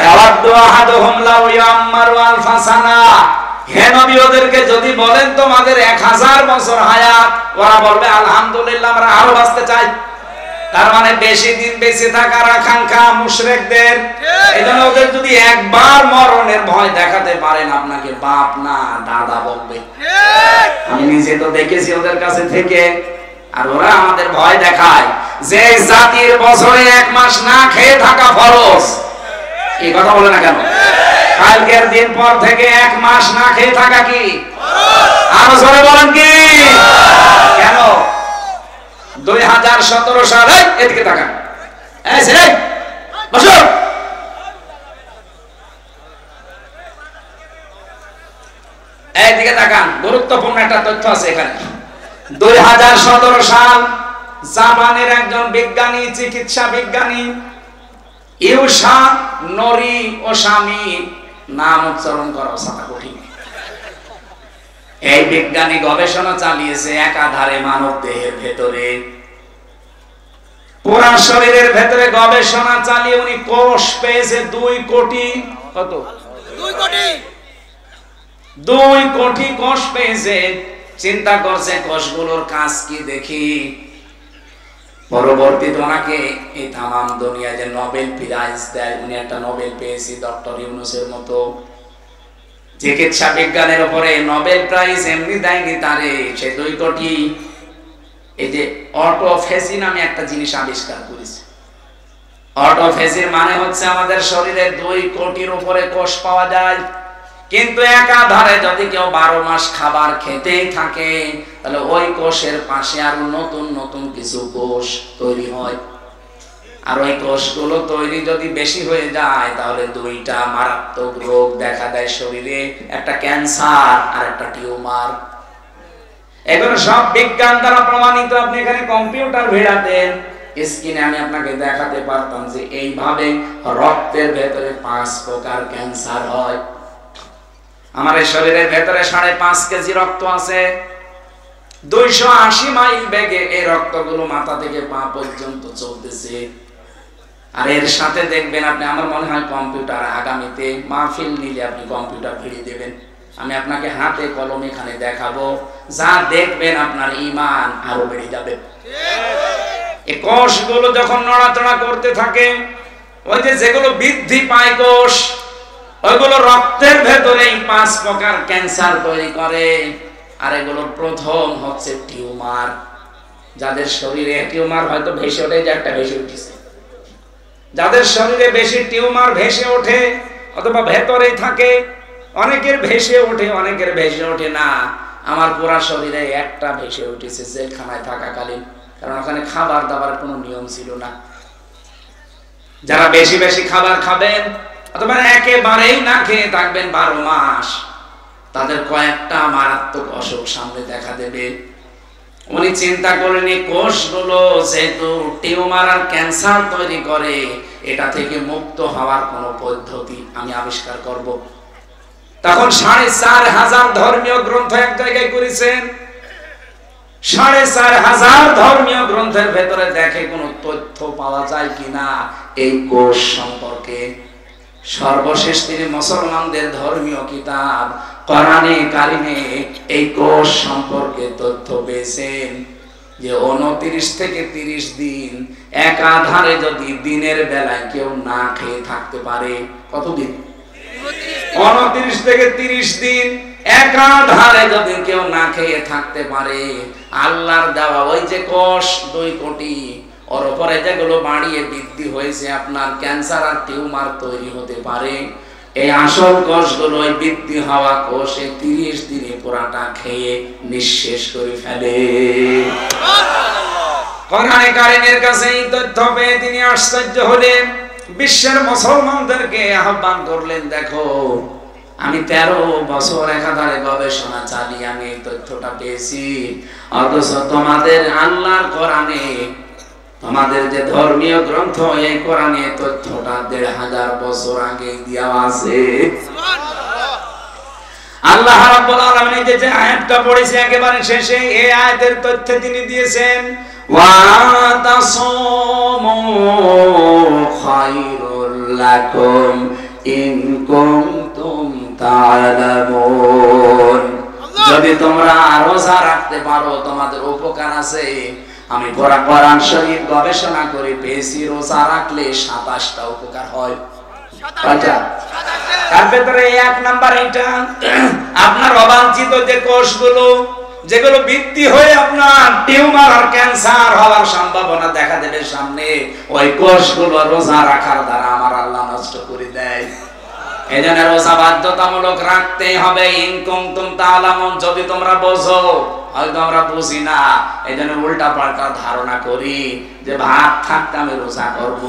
ইয়াওয়াদু আহাদুহুম লাউ ইয়াম্মারু আলফা সানা। হে নবী, ওদেরকে যদি বলেন তোমাদের 1000 বছর হায়াত, ওরা বলবে আলহামদুলিল্লাহ আমরা আরো বাঁচতে চাই। তার মানে বেশি দিন বেঁচে থাকার আকাঙ্ক্ষা মুশরিকদের। এজন্য ওদের যদি একবার মরণের ভয় দেখাতে পারেন, আপনাকে বাপ না দাদা বলবে। আমি নিজে তো দেখেছি ওদের কাছে থেকে। আর ওরা আমাদের ভয় দেখায় যে জাতির বছরে 1 মাস না খেয়ে থাকা ফরজ। এই কথা বলে না কেন? কালকের দিন পর থেকে 1 মাস না খেয়ে থাকা কি ফরজ? আরো জোরে বলেন কি? কেন? 2017 সালে এদিকে তাকান, এই ছেলে বসো, এইদিকে তাকান, গুরুত্বপূর্ণ একটা তথ্য আছে এখানে। 2017 সাল জাপানের একজন বিজ্ঞানী, চিকিৎসা বিজ্ঞানী ইউসা নরি ওসামি, নাম উচ্চারণ করা সাথে কঠিন। এই বিজ্ঞানী গবেষণা চালিয়েছে একাধারে মানব দেহের ভেতরে, পুরা শরীরের ভেতরে গবেষণা চালিয়ে উনি কোষ পেয়েছে 2 কোটি। কত? 2 কোটি কোষ পেয়েছে। চিন্তা করছে কোষগুলোর কাজ কি দেখি। পরবর্তীতে ওনাকে এই তামাম দুনিয়া যে নোবেল প্রাইজ দেয়, উনি একটা নোবেল পেয়েছি ডক্টর ইউনূসের মতো। চিকিৎসা বিজ্ঞানের উপরে নোবেল প্রাইজ এমনি দেয়নি তারে, সে 2 কোটি এই যে অটোফেজি নামে একটা জিনিস আবিষ্কার করেছে। অটোফেজির মানে হচ্ছে আমাদের শরীরে 2 কোটির উপরে কোষ পাওয়া যায়, কিন্তু একাধারে যদি কেউ 12 মাস খাবার খেতেই থাকে তাহলে ওই কোষের পাশে আরো নতুন নতুন কিছু কোষ তৈরি হয়। আর ওই কোষগুলো তৈরি যদি বেশি হয়ে যায় তাহলে 2টা মারাত্মক রোগ দেখা দেয় শরীরে, একটা ক্যান্সার আর একটা টিউমার। এগুলো সব বিজ্ঞান দ্বারা প্রমাণিত। আপনি এখানে কম্পিউটার ভিড়াতেন, স্ক্রিনে আমি আপনাকে দেখাতে পারতাম যে এইভাবে রক্তের ভেতরে 5 প্রকার ক্যান্সার হয়। আমাদের শরীরের ভেতরে 5.5 কেজি রক্ত আছে। 280 মাইল বেগে এই রক্তগুলো মাথা থেকে পা পর্যন্ত চলতেছে। আর এর সাথে দেখবেন আপনি, আমার মনে হয় কম্পিউটার আগামীতে মাহফিল নিলে আপনি কম্পিউটার ভিড়িয়ে দেবেন, আমি আপনাকে হাতে কলমে এখানে দেখাবো, যা দেখবেন আপনার ঈমান আরো বেড়ে যাবে। এই কোষগুলো যখন নড়াচড়া করতে থাকে, ওই যে যেগুলো বৃদ্ধি পায় কোষ, ওইগুলো রক্তের ভেতরেই 5 প্রকার ক্যান্সার তৈরি করে। আর এগুলো প্রথম হচ্ছে টিউমার। যাদের শরীরে টিউমার হয়তো ভেসে ওঠে, যে একটা ভেসে উঠেছে, যাদের শরীরে বেশি টিউমার ভেসে ওঠে অথবা ভেতরেই থাকে, অনেকের ভেসে ওঠে অনেকের ভেসে ওঠে না। আমার পুরা শরীরে একটা ভেসে উঠেছে জেলখানায় থাকাকালীন, কারণ ওখানে খাবার দাবার কোনো নিয়ম ছিল না। যারা বেশি বেশি খাবার খাবেন অথবা একেবারেই না খেয়ে থাকবেন 12 মাস, তাদের কয়েকটা মারাত্মক অসুখ সামনে দেখা দেবে। উনি চিন্তা করেন এই কোষগুলো যেহেতু টিউমার আর ক্যান্সার তৈরি করে, এটা থেকে মুক্ত হওয়ার কোন পদ্ধতি আমি আবিষ্কার করব। তখন 4500 ধর্মীয় গ্রন্থ এক জায়গায় করেছেন। 4500 ধর্মীয় গ্রন্থের ভেতরে দেখে কোন তথ্য পাওয়া যায় কিনা এই কোষ সম্পর্কে। সর্বশেষ তিনি মুসলমানদের ধর্মীয় কিতাব কোরআনে কারিমে এই কোষ সম্পর্কে তথ্য পেয়েছেন যে 29 থেকে 30 দিন একাধারে যদি দিনের বেলায় কেউ না খেয়ে থাকতে পারে, কতদিন? 29 থেকে 30 দিন একাধারে যদি কেউ না খেয়ে থাকতে পারে, আল্লাহর দেওয়া ওই যে কোষ 2 কোটি, ওর উপরে যেগুলো বাড়িয়ে বৃদ্ধি হয়েছে আপনার ক্যান্সার আর টিউমার তৈরি হতে পারে, এই আসল কোষগুলো ওই বৃদ্ধি হওয়া কোষে 30 দিনে পুরাটা খেয়ে নিঃশেষ করে ফেলে। কোরআনে কারিমের কাছে এই তথ্য পেয়ে তিনি আশ্চর্য হলেন। বিশ্বের মুসলমানদেরকে আহ্বান করলেন, দেখো আমি 13 বছর একাধারে গবেষণা চালিয়ে আমি এই তথ্যটা পেয়েছি, অথচ তোমাদের আল্লাহর কোরআনে, তোমাদের যে ধর্মীয় গ্রন্থ এই কোরআনে তথ্যটা 1500 বছর আগে দেওয়া আছে। আল্লাহ রাব্বুল আলামিন যে আয়াতটা পড়েছে একেবারে শেষে, এই আয়াতের তথ্য তিনি দিয়েছেন, ওয়া তাসামু খায়রুল লাকুম ইন কুনতুম তা'লামুন। যদি তোমরা রোজা রাখতে পারো তোমাদের উপকার আছে। আমি পুরা কোরআন শরীফ গবেষণা করে পেয়েছি, রোজা রাখলে 27টা উপকার হয়। তার ভেতরে 1 নাম্বার এটা, আপনার অবাঞ্ছিত যে কোষগুলো যেগুলো বৃদ্ধি হয়ে আপনার টিউমার আর ক্যান্সার হওয়ার সম্ভাবনা দেখা দেবে সামনে, ওই কোষগুলো রোজা রাখার দ্বারা আমার আল্লাহ নষ্ট করে দেয়। এজন্য রোজা বাধ্যতামূলক রাখতেই হবে। ইন কুনতুম তা'লামুন, যদি তোমরা বোঝো, হয়তো আমরা বুঝি না, এজন্য উল্টা পাল্টা ধারণা করি যে ভাত থাকতে আমি রোজা করব।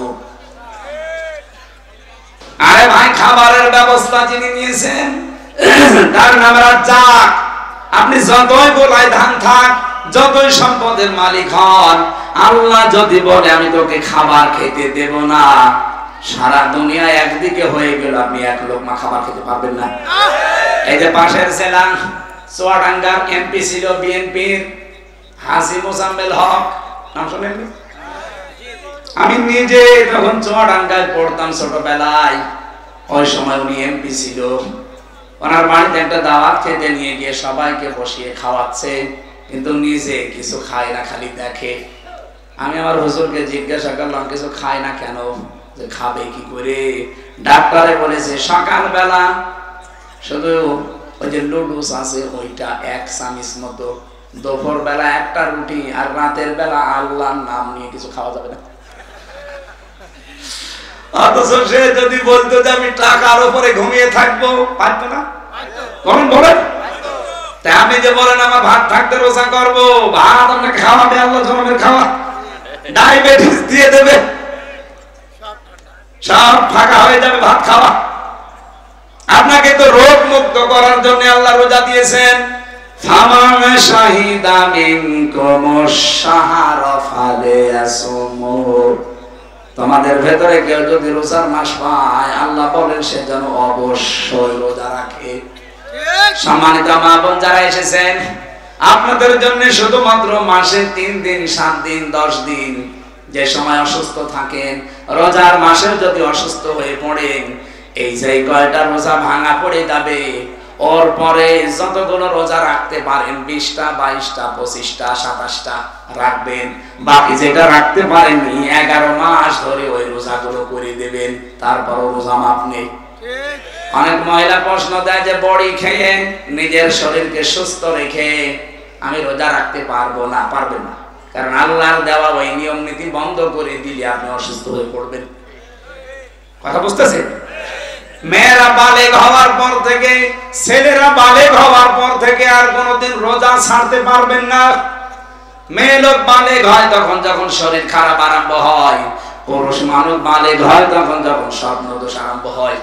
আরে ভাই, খাবারের ব্যবস্থা যিনি নিয়েছেন তার নাম রাজ্জাক। আপনি যতই গোলায় ধান থাক, যতই সম্পদের মালিক হন, আল্লাহ যদি বলে আমি তোকে খাবার খেতে দেব না, সারা দুনিয়া একদিকে হয়ে গেল, আপনি এক লোকমা খাবার খেতে পারবেন না। এই যে পাশের জেলা চুয়াডাঙ্গার এমপি ছিল বিএনপির হাজী মোজাম্মেল হক, নাম শুনেননি? আমি নিজে যখন চুয়াডাঙ্গায় পড়তাম ছোটবেলায়, ওই সময় উনি এমপি ছিল। ওনার বাড়িতে একটা দাওয়াত খেতে নিয়ে গিয়ে সবাইকে বসিয়ে খাওয়াচ্ছে, কিন্তু নিজে কিছু খায় না, খালি দেখে। আমি আমার হুজুরকে জিজ্ঞাসা করলাম কিছু খায় না কেন, যে খাবে কি করে? ডাক্তারে বলেছে সকালবেলা শুধু ওই যে লুডুস আছে ওইটা এক চামিচ মতো, দুপুর বেলা একটা রুটি, আর রাতের বেলা আল্লাহর নাম নিয়ে কিছু খাওয়া যাবে না। অথচ সে যদি বলতো যে আমি টাকার উপরে ঘুমিয়ে থাকবো, পারতো না? তখন বলেন তাই আপনি যে বলেন আমার ভাত থাকতে রোজা করবো, ভাত আপনাকে খাওয়াবে আল্লাহ জনমের খাওয়া, ডায়াবেটিস দিয়ে দেবে, সব ফাঁকা হয়ে যাবে ভাত খাওয়া। আপনাকে তো রোগ মুক্ত করার জন্য আল্লাহ রোজা দিয়েছেন। ফামান শাহিদা মিনকুম আশ-শাহরা ফালিয়াসুমু, তোমাদের ভেতরে কেউ যদি রোজার মাস পায়, আল্লাহ বলেন সে যেন অবশ্যই রোজা রাখে। সম্মানিত মা বোন যারা এসেছেন, আপনাদের জন্য শুধুমাত্র মাসে 3 দিন, 7 দিন, 10 দিন যে সময় অসুস্থ থাকেন, রোজার মাসেও যদি অসুস্থ হয়ে পড়েন, এই যে কয়টা রোজা ভাঙা পড়ে যাবে, ওর পরে যতগুলো রোজা রাখতে পারেন, 20টা, 22টা, 25টা, 27টা রাখবেন। বাকি যেটা রাখতে পারেননি 11 মাস ধরে ওই রোজাগুলো করে দেবেন, তারপরও রোজা মাপ নেই। অনেক মহিলা প্রশ্ন দেয় যে বড়ি খেয়ে নিজের শরীরকে সুস্থ রেখে আমি রোজা রাখতে পারবো না। পারবেন না, কারণ আল্লাহর দেওয়া ওই নিয়ম নীতি বন্ধ করে দিলে আপনি অসুস্থ হয়ে পড়বেন। কথা বুঝতেছেন? মেয়েরা বালেগ হওয়ার পর থেকে, ছেলেরা বালেগ হওয়ার পর থেকে আর কোনোদিন রোজা ছাড়তে পারবেন না। মেয়ে লোক বালেগ হয় তখন যখন শরীর খারাপ আরম্ভ হয়, পুরুষ মানুষ বালেগ হয় তখন যখন স্বপ্ন দোষ আরম্ভ হয়।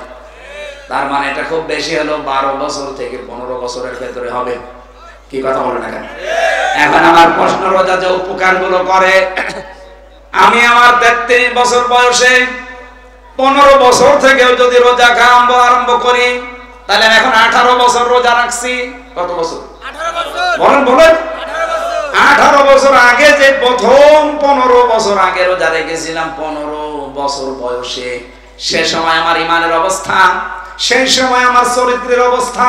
তার মানে এটা খুব বেশি হলো 12 বছর থেকে 15 বছরের ভেতরে হবে। কি কথা বলেন না কেন? এখন আমার প্রশ্ন, রোজা যে উপকার গুলো করে, আমি আমার 33 বছর বয়সে 15 বছর থেকেও যদি রোজা আরম্ভ করি, তাহলে এখন 18 বছর রোজা রাখছি। কত বছর? 18 বছর। বলেন বলেন। 18 বছর আগে যে প্রথম 15 বছর আগে রোজা রেখেছিলাম 15 বছর বয়সে, সে সময় আমার ইমানের অবস্থা, সেই সময় আমার চরিত্রের অবস্থা,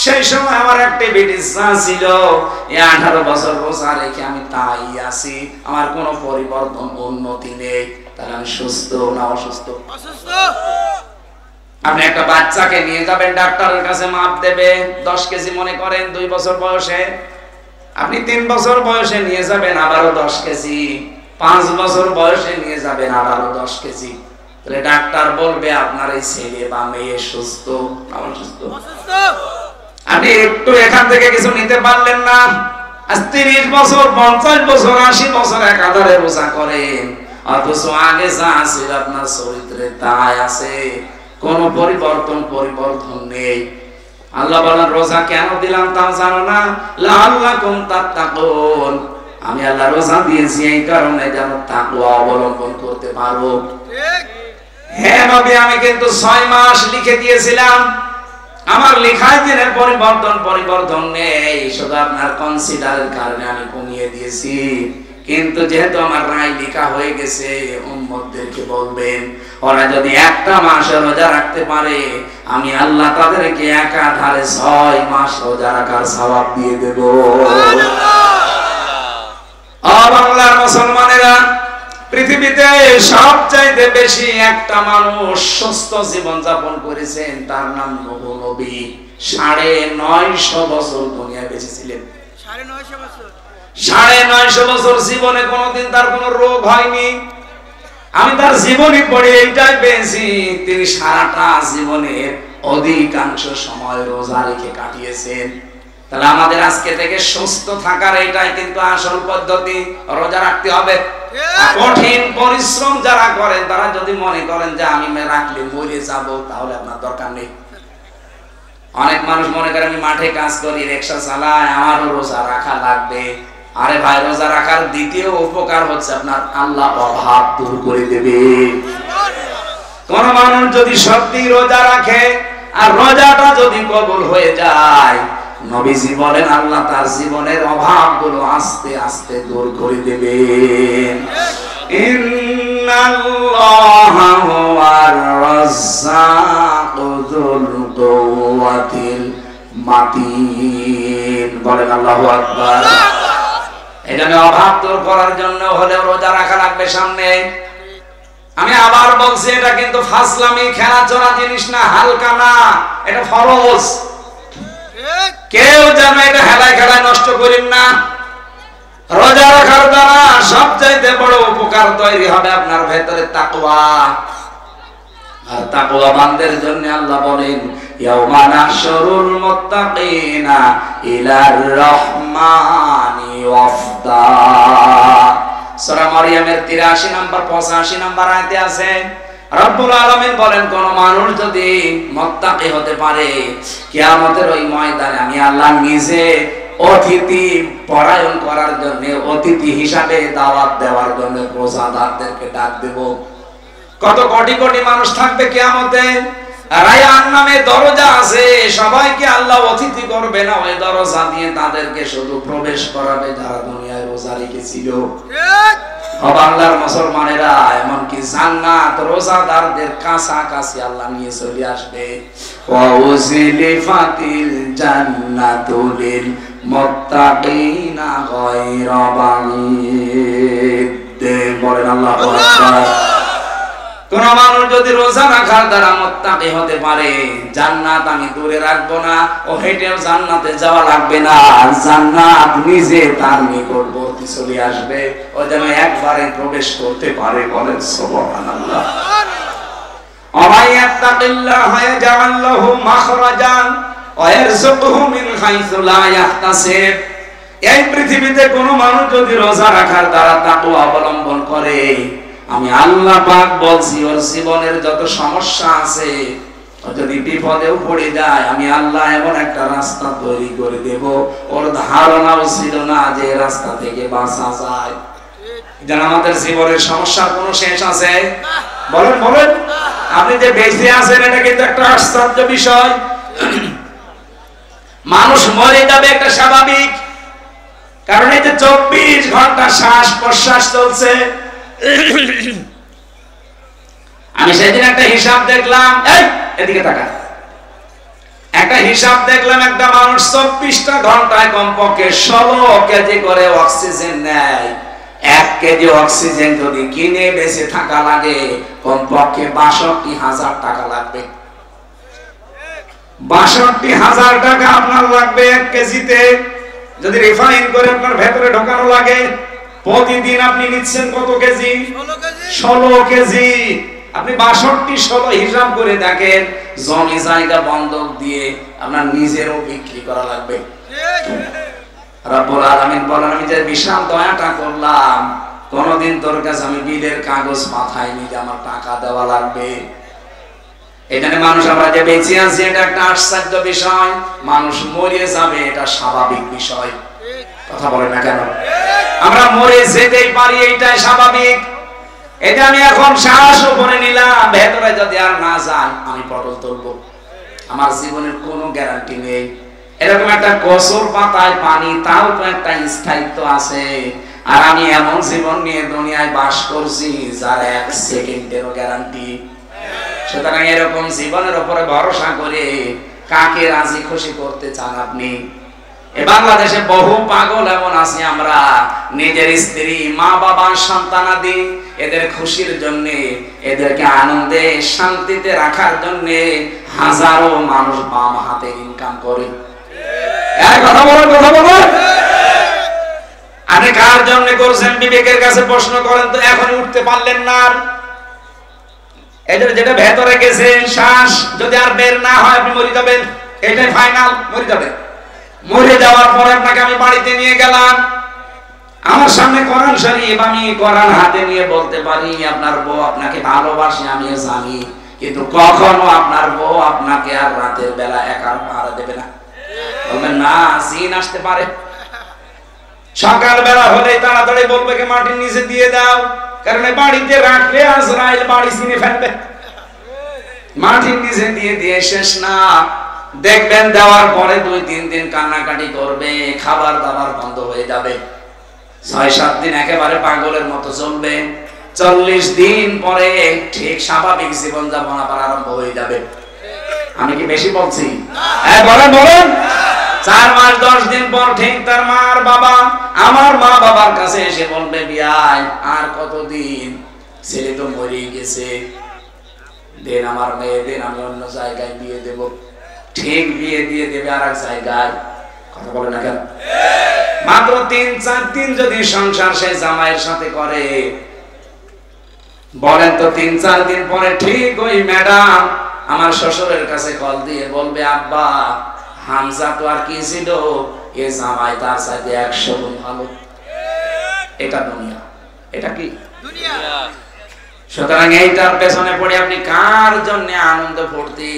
সেই সময় আমার অ্যাক্টিভিটিস যা ছিল, এই 18 বছর রোজা রেখে আমি তাই আছি, আমার কোনো পরিবর্তন উন্নতি নেই। তাহলে আমি সুস্থ না অসুস্থ? অসুস্থ। আপনি একটা বাচ্চাকে নিয়ে যাবেন ডাক্তারের কাছে, মাপ দেবে 10 কেজি মনে করেন 2 বছর বয়সে, আপনি 3 বছর বয়সে নিয়ে যাবেন আবারও 10 কেজি, 5 বছর বয়সে নিয়ে যাবেন আবারও 10 কেজি। তাহলে ডাক্তার বলবে আপনার এই ছেলে বা মেয়ে সুস্থ না অসুস্থ? অসুস্থ। আপনি একটু এখান থেকে কিছু নিতে পারলেন না, আজ 30 বছর, 50 বছর, 80 বছর একাধারে রোজা করেন, অথচ আগে যা ছিল আপনার চরিত্রে তাই আছে, কোন পরিবর্তন নেই। আল্লাহ বলেন রোজা কেন দিলাম তাও জানো না? লাআল্লাকুম তাত্তাকুন, আমি আল্লাহ রোজা দিয়েছি এই কারণে যেন তাকওয়া অবলম্বন করতে পারো। ঠিক। হ্যাঁ নবী, আমি কিন্তু 6 মাস লিখে দিয়েছিলাম, আমার লেখায় দিনের পরিবর্তন নেই, শুধু আপনার কনসিডারের কারণে আমি কমিয়ে দিয়েছি। কিন্তু যেহেতু আমার রায় লেখা হয়ে গেছে, উম্মতদেরকে বলবেন ওরা যদি একটা মাস রোজা রাখতে পারে, আমি আল্লাহ তাদেরকে একাধারে 6 মাস রোজা রাখার সওয়াব দিয়ে দেব। বাংলার মুসলমানেরা, পৃথিবীতে সবচাইতে বেশি একটা মানুষ সুস্থ জীবন যাপন করেছেন, তার নাম নূহ নবী। 950 বছর দুনিয়ায় বেঁচে ছিলেন। 950 বছর। 950 বছর জীবনে কোনোদিন তার কোনো রোগ হয়নি। আমি তার জীবনী পড়ে এইটাই পেয়েছি, তিনি সারাটা জীবনের অধিকাংশ সময় রোজা রেখে কাটিয়েছেন। তাহলে আমাদের আজকে থেকে সুস্থ থাকার এটাই কিন্তু আসল পদ্ধতি, রোজা রাখতে হবে। কঠিন পরিশ্রম যারা করেন, তারা যদি মনে করেন যে আমি রাখলে মরে যাব, তাহলে আপনার দরকার নেই। অনেক মানুষ মনে করে আমি মাঠে কাজ করি, রিকশা চালাই, আমারও রোজা রাখা লাগবে। আরে ভাই, রোজা রাখার দ্বিতীয় উপকার হচ্ছে আপনার আল্লাহ অভাব দূর করে দেবে। কোন মানুষ যদি সত্যি রোজা রাখে আর রোজাটা যদি কবুল হয়ে যায়, নবীজি বলেন আল্লাহ তার জীবনের অভাবগুলো আস্তে আস্তে দূর করে দেবেন। ইন্নাল্লাহা হুয়ার রাজ্জাকু যুল কুওয়াতিল মাতিন। বলেন আল্লাহু আকবার। এখানে অভাব দূর করার জন্য হলে রোজা রাখা লাগবে সামনে। আমি আবার বলছি, এটা কিন্তু ফাজলামি খেলাচোরা জিনিস না, হালকা না, এটা ফরজ। কেউ যেন এটা হেলায় খেলায় নষ্ট করেন না। রোজা রাখার দ্বারা সবচাইতে বড় উপকার তৈরি হবে আপনার ভেতরে তাকওয়া। আর তাকওয়াবানদের জন্য আল্লাহ বলেন ইয়াউমা নাহশুরুল মুত্তাকিনা ইলার রহমানি ওয়াফদা। সূরা মারইয়ামের 83 নম্বর 85 নম্বর আয়াতে আছে, রব্বুল আলামিন বলেন কোন মানুষ যদি মুত্তাকি হতে পারে, কিয়ামতের ওই ময়দানে আমি আল্লাহ নিজে অতিথি পরায়ণ করার জন্য, অতিথি হিসাবে দাওয়াত দেওয়ার জন্য রোজাদারদেরকে ডাক দেব। কত কোটি কোটি মানুষ থাকবে কিয়ামতে। রায়ান নামে দরজা আছে, সবাইকে আল্লাহ অতিথি করবে না, ওই দরজা দিয়ে তাদেরকে শুধু প্রবেশ করাবে যারা দুনিয়ায় রোজা রেখেছিল। বাংলার মুসলমানেরা, এমনকি জান্নাত রোজাদারদের কাছাকাছি আল্লাহ নিয়ে চলে আসবে। ওয়াউজিলিফাতিল জান্নাতু লিল মুত্তাকিনা গায়রা বাঈদ। বলেন আল্লাহু আকবার। কোন মানুষ যদি রোজা রাখার দ্বারা মুত্তাকি হতে পারে, জান্নাত আমি দূরে রাখবো না, ও হেঁটেও জান্নাতে যাওয়া লাগবে না, জান্নাত নিজে তার নিকটবর্তী চলে আসবে, ও যেন একবারে প্রবেশ করতে পারে। বলেন সুবহানাল্লাহ। ওমাই ইয়াত্তাকিল্লাহ ইয়াজআল লাহু মাখরাজান ওয়া ইয়ারযুকহু মিন হাইসু লা ইয়াহতাসিব। এই পৃথিবীতে কোন মানুষ যদি রোজা রাখার দ্বারা তাকওয়া অবলম্বন করে, আমি আল্লাহ পাক বলছি ওর জীবনের যত সমস্যা আছে, ও যদি বিপদেও পড়ে যায়, আমি আল্লাহ এমন একটা রাস্তা তৈরি করে দেব, ওর ধারণাও ছিল না যে রাস্তা থেকে বাঁচা যায়। যেন আমাদের জীবনের সমস্যার কোনো শেষ আছে? বলেন বলেন। আপনি যে বেঁচে আছেন এটা কিন্তু একটা আশ্চর্য বিষয়। মানুষ মরে যাবে একটা স্বাভাবিক, কারণ এই যে 24 ঘন্টা শ্বাস প্রশ্বাস চলছে। আমি সেদিন একটা হিসাব দেখলাম, এদিকে তাকা, একটা হিসাব দেখলাম, একটা মানুষ 24টা ঘন্টায় কমপক্ষে 16 কেজি করে অক্সিজেন নেয়। 1 কেজি অক্সিজেন যদি কিনে বেঁচে থাকা লাগে, কমপক্ষে 62,000 টাকা লাগবে। 62,000 টাকা আপনার লাগবে 1 কেজিতে। যদি রিফাইন করে আপনার ভেতরে ঢোকানো লাগে, প্রতিদিন আপনি নিচ্ছেন কত কেজি? 16 কেজি। আপনি 62-16 হিসাব করে দেখেন, জমি জায়গা বন্ধক দিয়ে আপনার নিজেরও বিক্রি করা লাগবে। রব্বুল আলামিন বলেন আমি যে বিশাল দয়াটা করলাম, কোনদিন তোর কাছে আমি বিলের কাগজ পাঠাইনি যে আমার টাকা দেওয়া লাগবে। এখানে মানুষ আমরা যে বেঁচে আছি এটা একটা আশ্চর্য বিষয়, মানুষ মরে যাবে এটা স্বাভাবিক বিষয়। কথা বলেন না কেন? আমরা মরে যেতেই পারি, এইটাই স্বাভাবিক। এটা আমি এখন শ্বাস উপরে নিলাম, ভেতরে যদি আর না যায় আমি পটল তুলবো, আমার জীবনের কোনো গ্যারান্টি নেই। এরকম একটা কসুর পাতায় পানি, তাও তো একটা স্থায়িত্ব আছে। আর আমি এমন জীবন নিয়ে দুনিয়ায় বাস করছি যার 1 সেকেন্ডেরও গ্যারান্টি। সুতরাং এরকম জীবনের উপরে ভরসা করে কাকে রাজি খুশি করতে চান আপনি? এ বাংলাদেশে বহু পাগল এমন আছি আমরা, নিজের স্ত্রী, মা বাবা, সন্তানাদি এদের খুশির জন্য, এদেরকে আনন্দে শান্তিতে রাখার জন্য হাজারো মানুষ বাম হাতে ইনকাম করে। কথা বলেন, কথা বলেন। আপনি কার জন্য করছেন বিবেকের কাছে প্রশ্ন করেন তো। এখন উঠতে পারলেন না, এদের যেটা ভেতরে গেছে শ্বাস যদি আর বের না হয় আপনি মরে যাবেন, এটাই ফাইনাল, মরে যাবেন। মরে যাওয়ার পরে আপনাকে আমি বাড়িতে নিয়ে গেলাম, আমার সামনে কোরআন শরীফ, আমি কোরআন হাতে নিয়ে বলতে পারি আপনার বউ আপনাকে ভালোবাসে, আমি জানি, কিন্তু কখনো আপনার বউ আপনাকে আর রাতের বেলা একা পাহারা দেবে না। বলবেন না, জিন আসতে পারে। সকালবেলা হলে তাড়াতাড়ি বলবে কে মাটির নিচে দিয়ে দাও, কারণ বাড়িতে রাখলে আজরাইল বাড়ি চিনে ফেলবে। মাটির নিচে দিয়ে দিয়ে শেষ না, দেখবেন দেওয়ার পরে 2-3 দিন কান্নাকাটি করবে, খাবার দাবার বন্ধ হয়ে যাবে, 6-7 দিন একেবারে পাগলের মতো চলবে, 40 দিন পরে ঠিক স্বাভাবিক জীবনযাপন আবার আরম্ভ হয়ে যাবে। আমি কি বেশি বলছি? হ্যাঁ বলেন বলেন। 4 মাস 10 দিন পর ঠিক তার মা আর বাবা, আমার মা বাবার কাছে এসে বলবে, বিয়াই আর কতদিন, ছেলে তো মরে গেছে, দেন আমার মেয়ে দেন, আমি অন্য জায়গায় বিয়ে দেব। ঠিক বিয়ে দিয়ে দেবে আর এক জায়গায়। কথা বলে না কেন? মাত্র 3-4 দিন যদি সংসার সে জামাইয়ের সাথে করে, বলেন তো 3-4 দিন পরে ঠিক ওই ম্যাডাম আমার শ্বশুরের কাছে কল দিয়ে বলবে, আব্বা হামজা তো আর কি ছিল, এ জামাই তার সাথে 100 গুণ ভালো। এটা দুনিয়া। এটা কি দুনিয়া? সুতরাং এইটার পেছনে পড়ে আপনি কার জন্য আনন্দ ফুর্তি,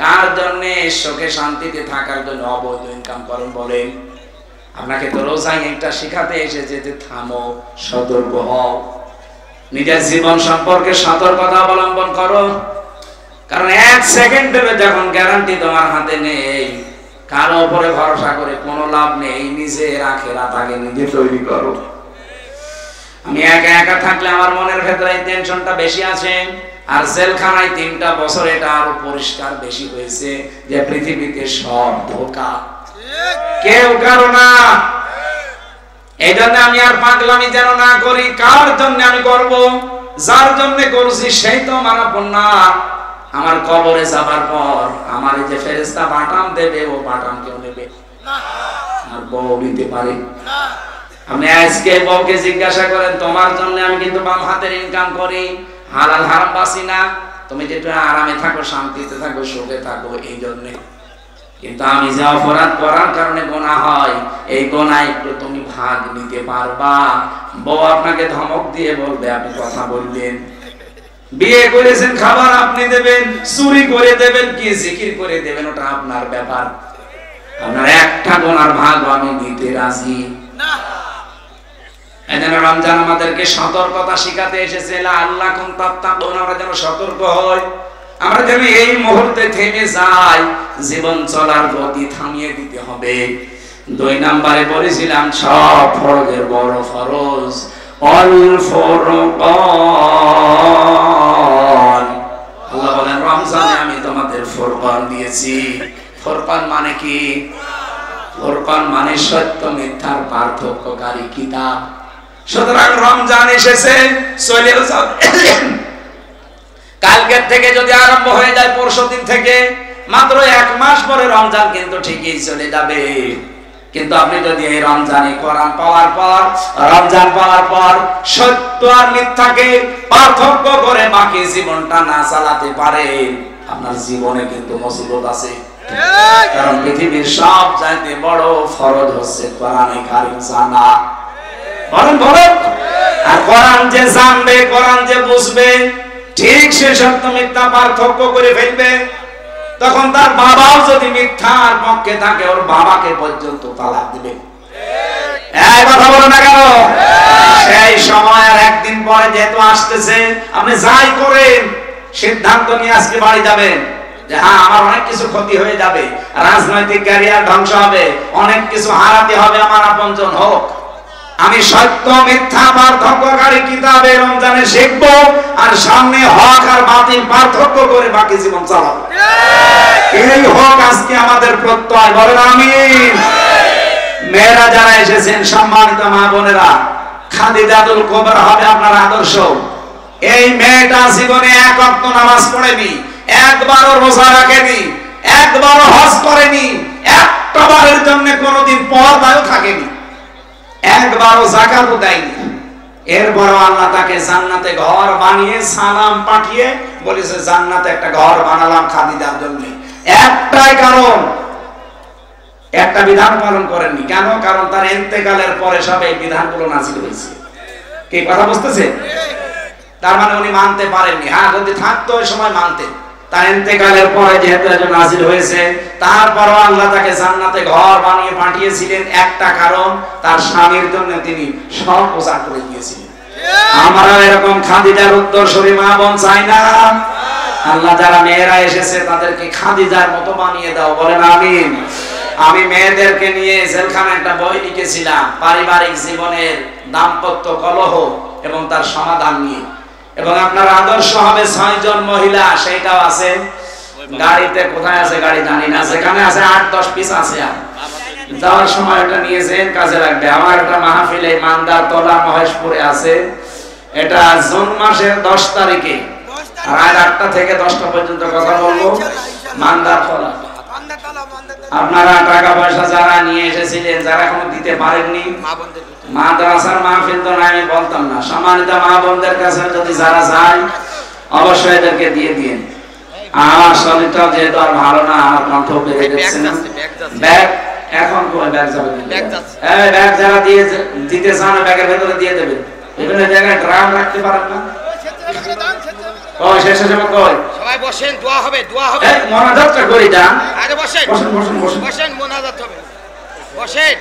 কার জন্য সুখে শান্তিতে থাকার জন্য অবৈধ ইনকাম করেন বলেন? আপনাকে তো রোজাই একটা শিখাতে এসেছে যে থামো, সতর্ক হও, নিজের জীবন সম্পর্কে সতর্কতা অবলম্বন করো। কারণ 1 সেকেন্ডের যখন গ্যারান্টি তোমার হাতে নেই, কারো উপরে ভরসা করে কোনো লাভ নেই। নিজের আখেরাত আগে নিজে তৈরি করো। আমি একা একা থাকলে আমার মনের ভেতরে টেনশনটা বেশি আছে, আর জেলখানায় 3টা বছর এটা আরো পরিষ্কার বেশি হয়েছে যে পৃথিবীতে সব ধোঁকা, কেউ কারো না। এই জন্য আমি আর পাগলামি যেন না করি। কার জন্য আমি করব? যার জন্য করছি সেই তো আমার আপন না। আমার কবরে যাবার পর আমার এই যে ফেরেশতা বাটাম দেবে, ও বাটাম কেউ নেবে না, আর বউ নিতে পারে না। আপনি আজকে বউকে জিজ্ঞাসা করেন, তোমার জন্য আমি কিন্তু বাম হাতের ইনকাম করি, হালাল হারাম বাসি না, তুমি যে আরামে থাকো, শান্তিতে থাকো, সুখে থাকো, এই জন্য। কিন্তু আমি যে অপরাধ করার কারণে গোনা হয়, এই গোনায় একটু তুমি ভাগ নিতে পারবা। বউ আপনাকে ধমক দিয়ে বলবে, আপনি কথা বললেন, বিয়ে করেছেন, খাবার আপনি দেবেন, চুরি করে দেবেন, কি জিকির করে দেবেন, ওটা আপনার ব্যাপার। আপনার একটা গোনার ভাগ আমি নিতে রাজি না। এজন্য রমজান আমাদেরকে সতর্কতা শিখাতে এসেছে, আল্লাহ কোন তাত্তাকুন, আমরা যেন সতর্ক হই, আমরা যেন এই মুহূর্তে থেমে যাই, জীবন চলার গতি থামিয়ে দিতে হবে। 2 নম্বরে বলেছিলাম সব ফরজের বড় ফরজ অল ফুরকান। আল্লাহ বলেন, রমজানে আমি তোমাদের ফুরকান দিয়েছি। ফুরকান মানে কি? ফুরকান মানে সত্য মিথ্যার পার্থক্যকারী কিতাব। সুতরাং রমজান এসেছে, চলে যাও। কালকের থেকে যদি আরম্ভ হয়ে যায়, পরশুদিন থেকে, মাত্র 1 মাস পরে রমজান কিন্তু ঠিকই চলে যাবে। কিন্তু আপনি যদি এই রমজানে কোরআন পাওয়ার পর, রমজান পাওয়ার পর সত্য আর মিথ্যাকে পার্থক্য করে বাকি জীবনটা না চালাতে পারেন, আপনার জীবনে কিন্তু মুসিবত আছে। কারণ পৃথিবীর সব চাইতে বড় ফরজ হচ্ছে কোরআনে কারীম জানা। বলেন বলেন। আর কোরআন যে জানবে, কোরআন যে বুঝবে, ঠিক সে সত্য মিথ্যা পার্থক্য করে ফেলবে। তখন তার বাবাও যদি মিথ্যার পক্ষে থাকে, ওর বাবাকে পর্যন্ত তালাক দিবে। এই কথা বলো না কেন? সেই সময় আর একদিন পরে যেহেতু আসতেছে, আপনি যাই করেন সিদ্ধান্ত নিয়ে আজকে বাড়ি যাবেন যে হ্যাঁ, আমার অনেক কিছু ক্ষতি হয়ে যাবে, রাজনৈতিক ক্যারিয়ার ধ্বংস হবে, অনেক কিছু হারাতে হবে, আমার আপনজন হোক, আমি সত্য মিথ্যা পার্থক্যকারী কিতাবে রমজানে শিখব, আর সামনে হক আর বাতিল পার্থক্য করে বাকি জীবন চালাবো। এই হক আজকে আমাদের প্রত্যয়। বলেন আমিন। মেয়েরা যারা এসেছেন, সম্মানিত মা বোনেরা, খাদিজাতুল কুবরা হবে আপনার আদর্শ। এই মেয়েটা জীবনে 1 ওয়াক্ত নামাজ পড়েনি, একবারও রোজা রাখেনি, একবারও হজ করেনি, একটা বারের জন্য কোনোদিন পর্দায়ও থাকেনি, একবারও যাকাতও দেয়নি। এরপরও আল্লাহ তাকে জান্নাতে ঘর বানিয়ে সালাম পাঠিয়ে বলেছে, জান্নাতে একটা ঘর বানালাম খাদিজার জন্য। একটাই কারণ, একটা বিধান পালন করেননি। কেন? কারণ তার ইন্তেকালের পরে সব এই বিধানগুলো নাযিল হয়েছে। কি কথা বুঝতেছে? তার মানে উনি মানতে পারেননি। হ্যাঁ, যদি থাকতো ওই সময় মানতেন, তার ইন্তেকালের পরে যেহেতু একজন নাজিল হয়েছে, তারপরও আল্লাহ তাকে জান্নাতে ঘর বানিয়ে পাঠিয়েছিলেন একটা কারণ, তার স্বামীর জন্য তিনি সব প্রচার করে দিয়েছিলেন। আমরা এরকম খাদিজার উত্তরসূরি মা বোন চাই না। আল্লাহ যারা মেয়েরা এসেছে তাদেরকে খাদিজার মতো বানিয়ে দাও, বলেন আমিন। আমি মেয়েদেরকে নিয়ে জেলখানায় একটা বই লিখেছিলাম, পারিবারিক জীবনের দাম্পত্য কলহ এবং তার সমাধান নিয়ে। এবং আপনার আদর্শ হবে 6 জন মহিলা, সেইটাও আছে গাড়িতে। কোথায় আছে গাড়ি জানি না, সেখানে আছে 8-10 পিস আছে। আর যাওয়ার সময় এটা নিয়ে যেন কাজে লাগবে। আমার একটা মাহফিলে মান্দার তলা মহেশপুরে আছে, এটা জুন মাসের 10 তারিখে রাত 8টা থেকে 10টা পর্যন্ত কথা বলবো, মান্দার তলা। আপনারা টাকা পয়সা যারা নিয়ে এসেছিলেন, যারা এখনো দিতে পারেননি, মাদ্রাসার মাহফিল তো আমি বলতাম না, সম্মানিত মা বোনদের কাছে যদি যারা যায় অবশ্যই এদেরকে দিয়ে দিন। আমার শরীরটা যেহেতু আর ভালো না, আমার কণ্ঠ বেড়ে যাচ্ছে না। ব্যাগ এখন কই ব্যাগ যাবে? এই ব্যাগ যারা দিয়ে দিতে চান ব্যাগের ভেতরে দিয়ে দেবেন। বিভিন্ন জায়গায় ড্রাম রাখতে পারেন না। ওই শেষে যাবে কই? সবাই বসেন, দোয়া হবে, দোয়া হবে। এই মোনাজাতটা করি যান। আরে বসেন, বসেন বসেন বসেন বসেন, মোনাজাত হবে, বসেন।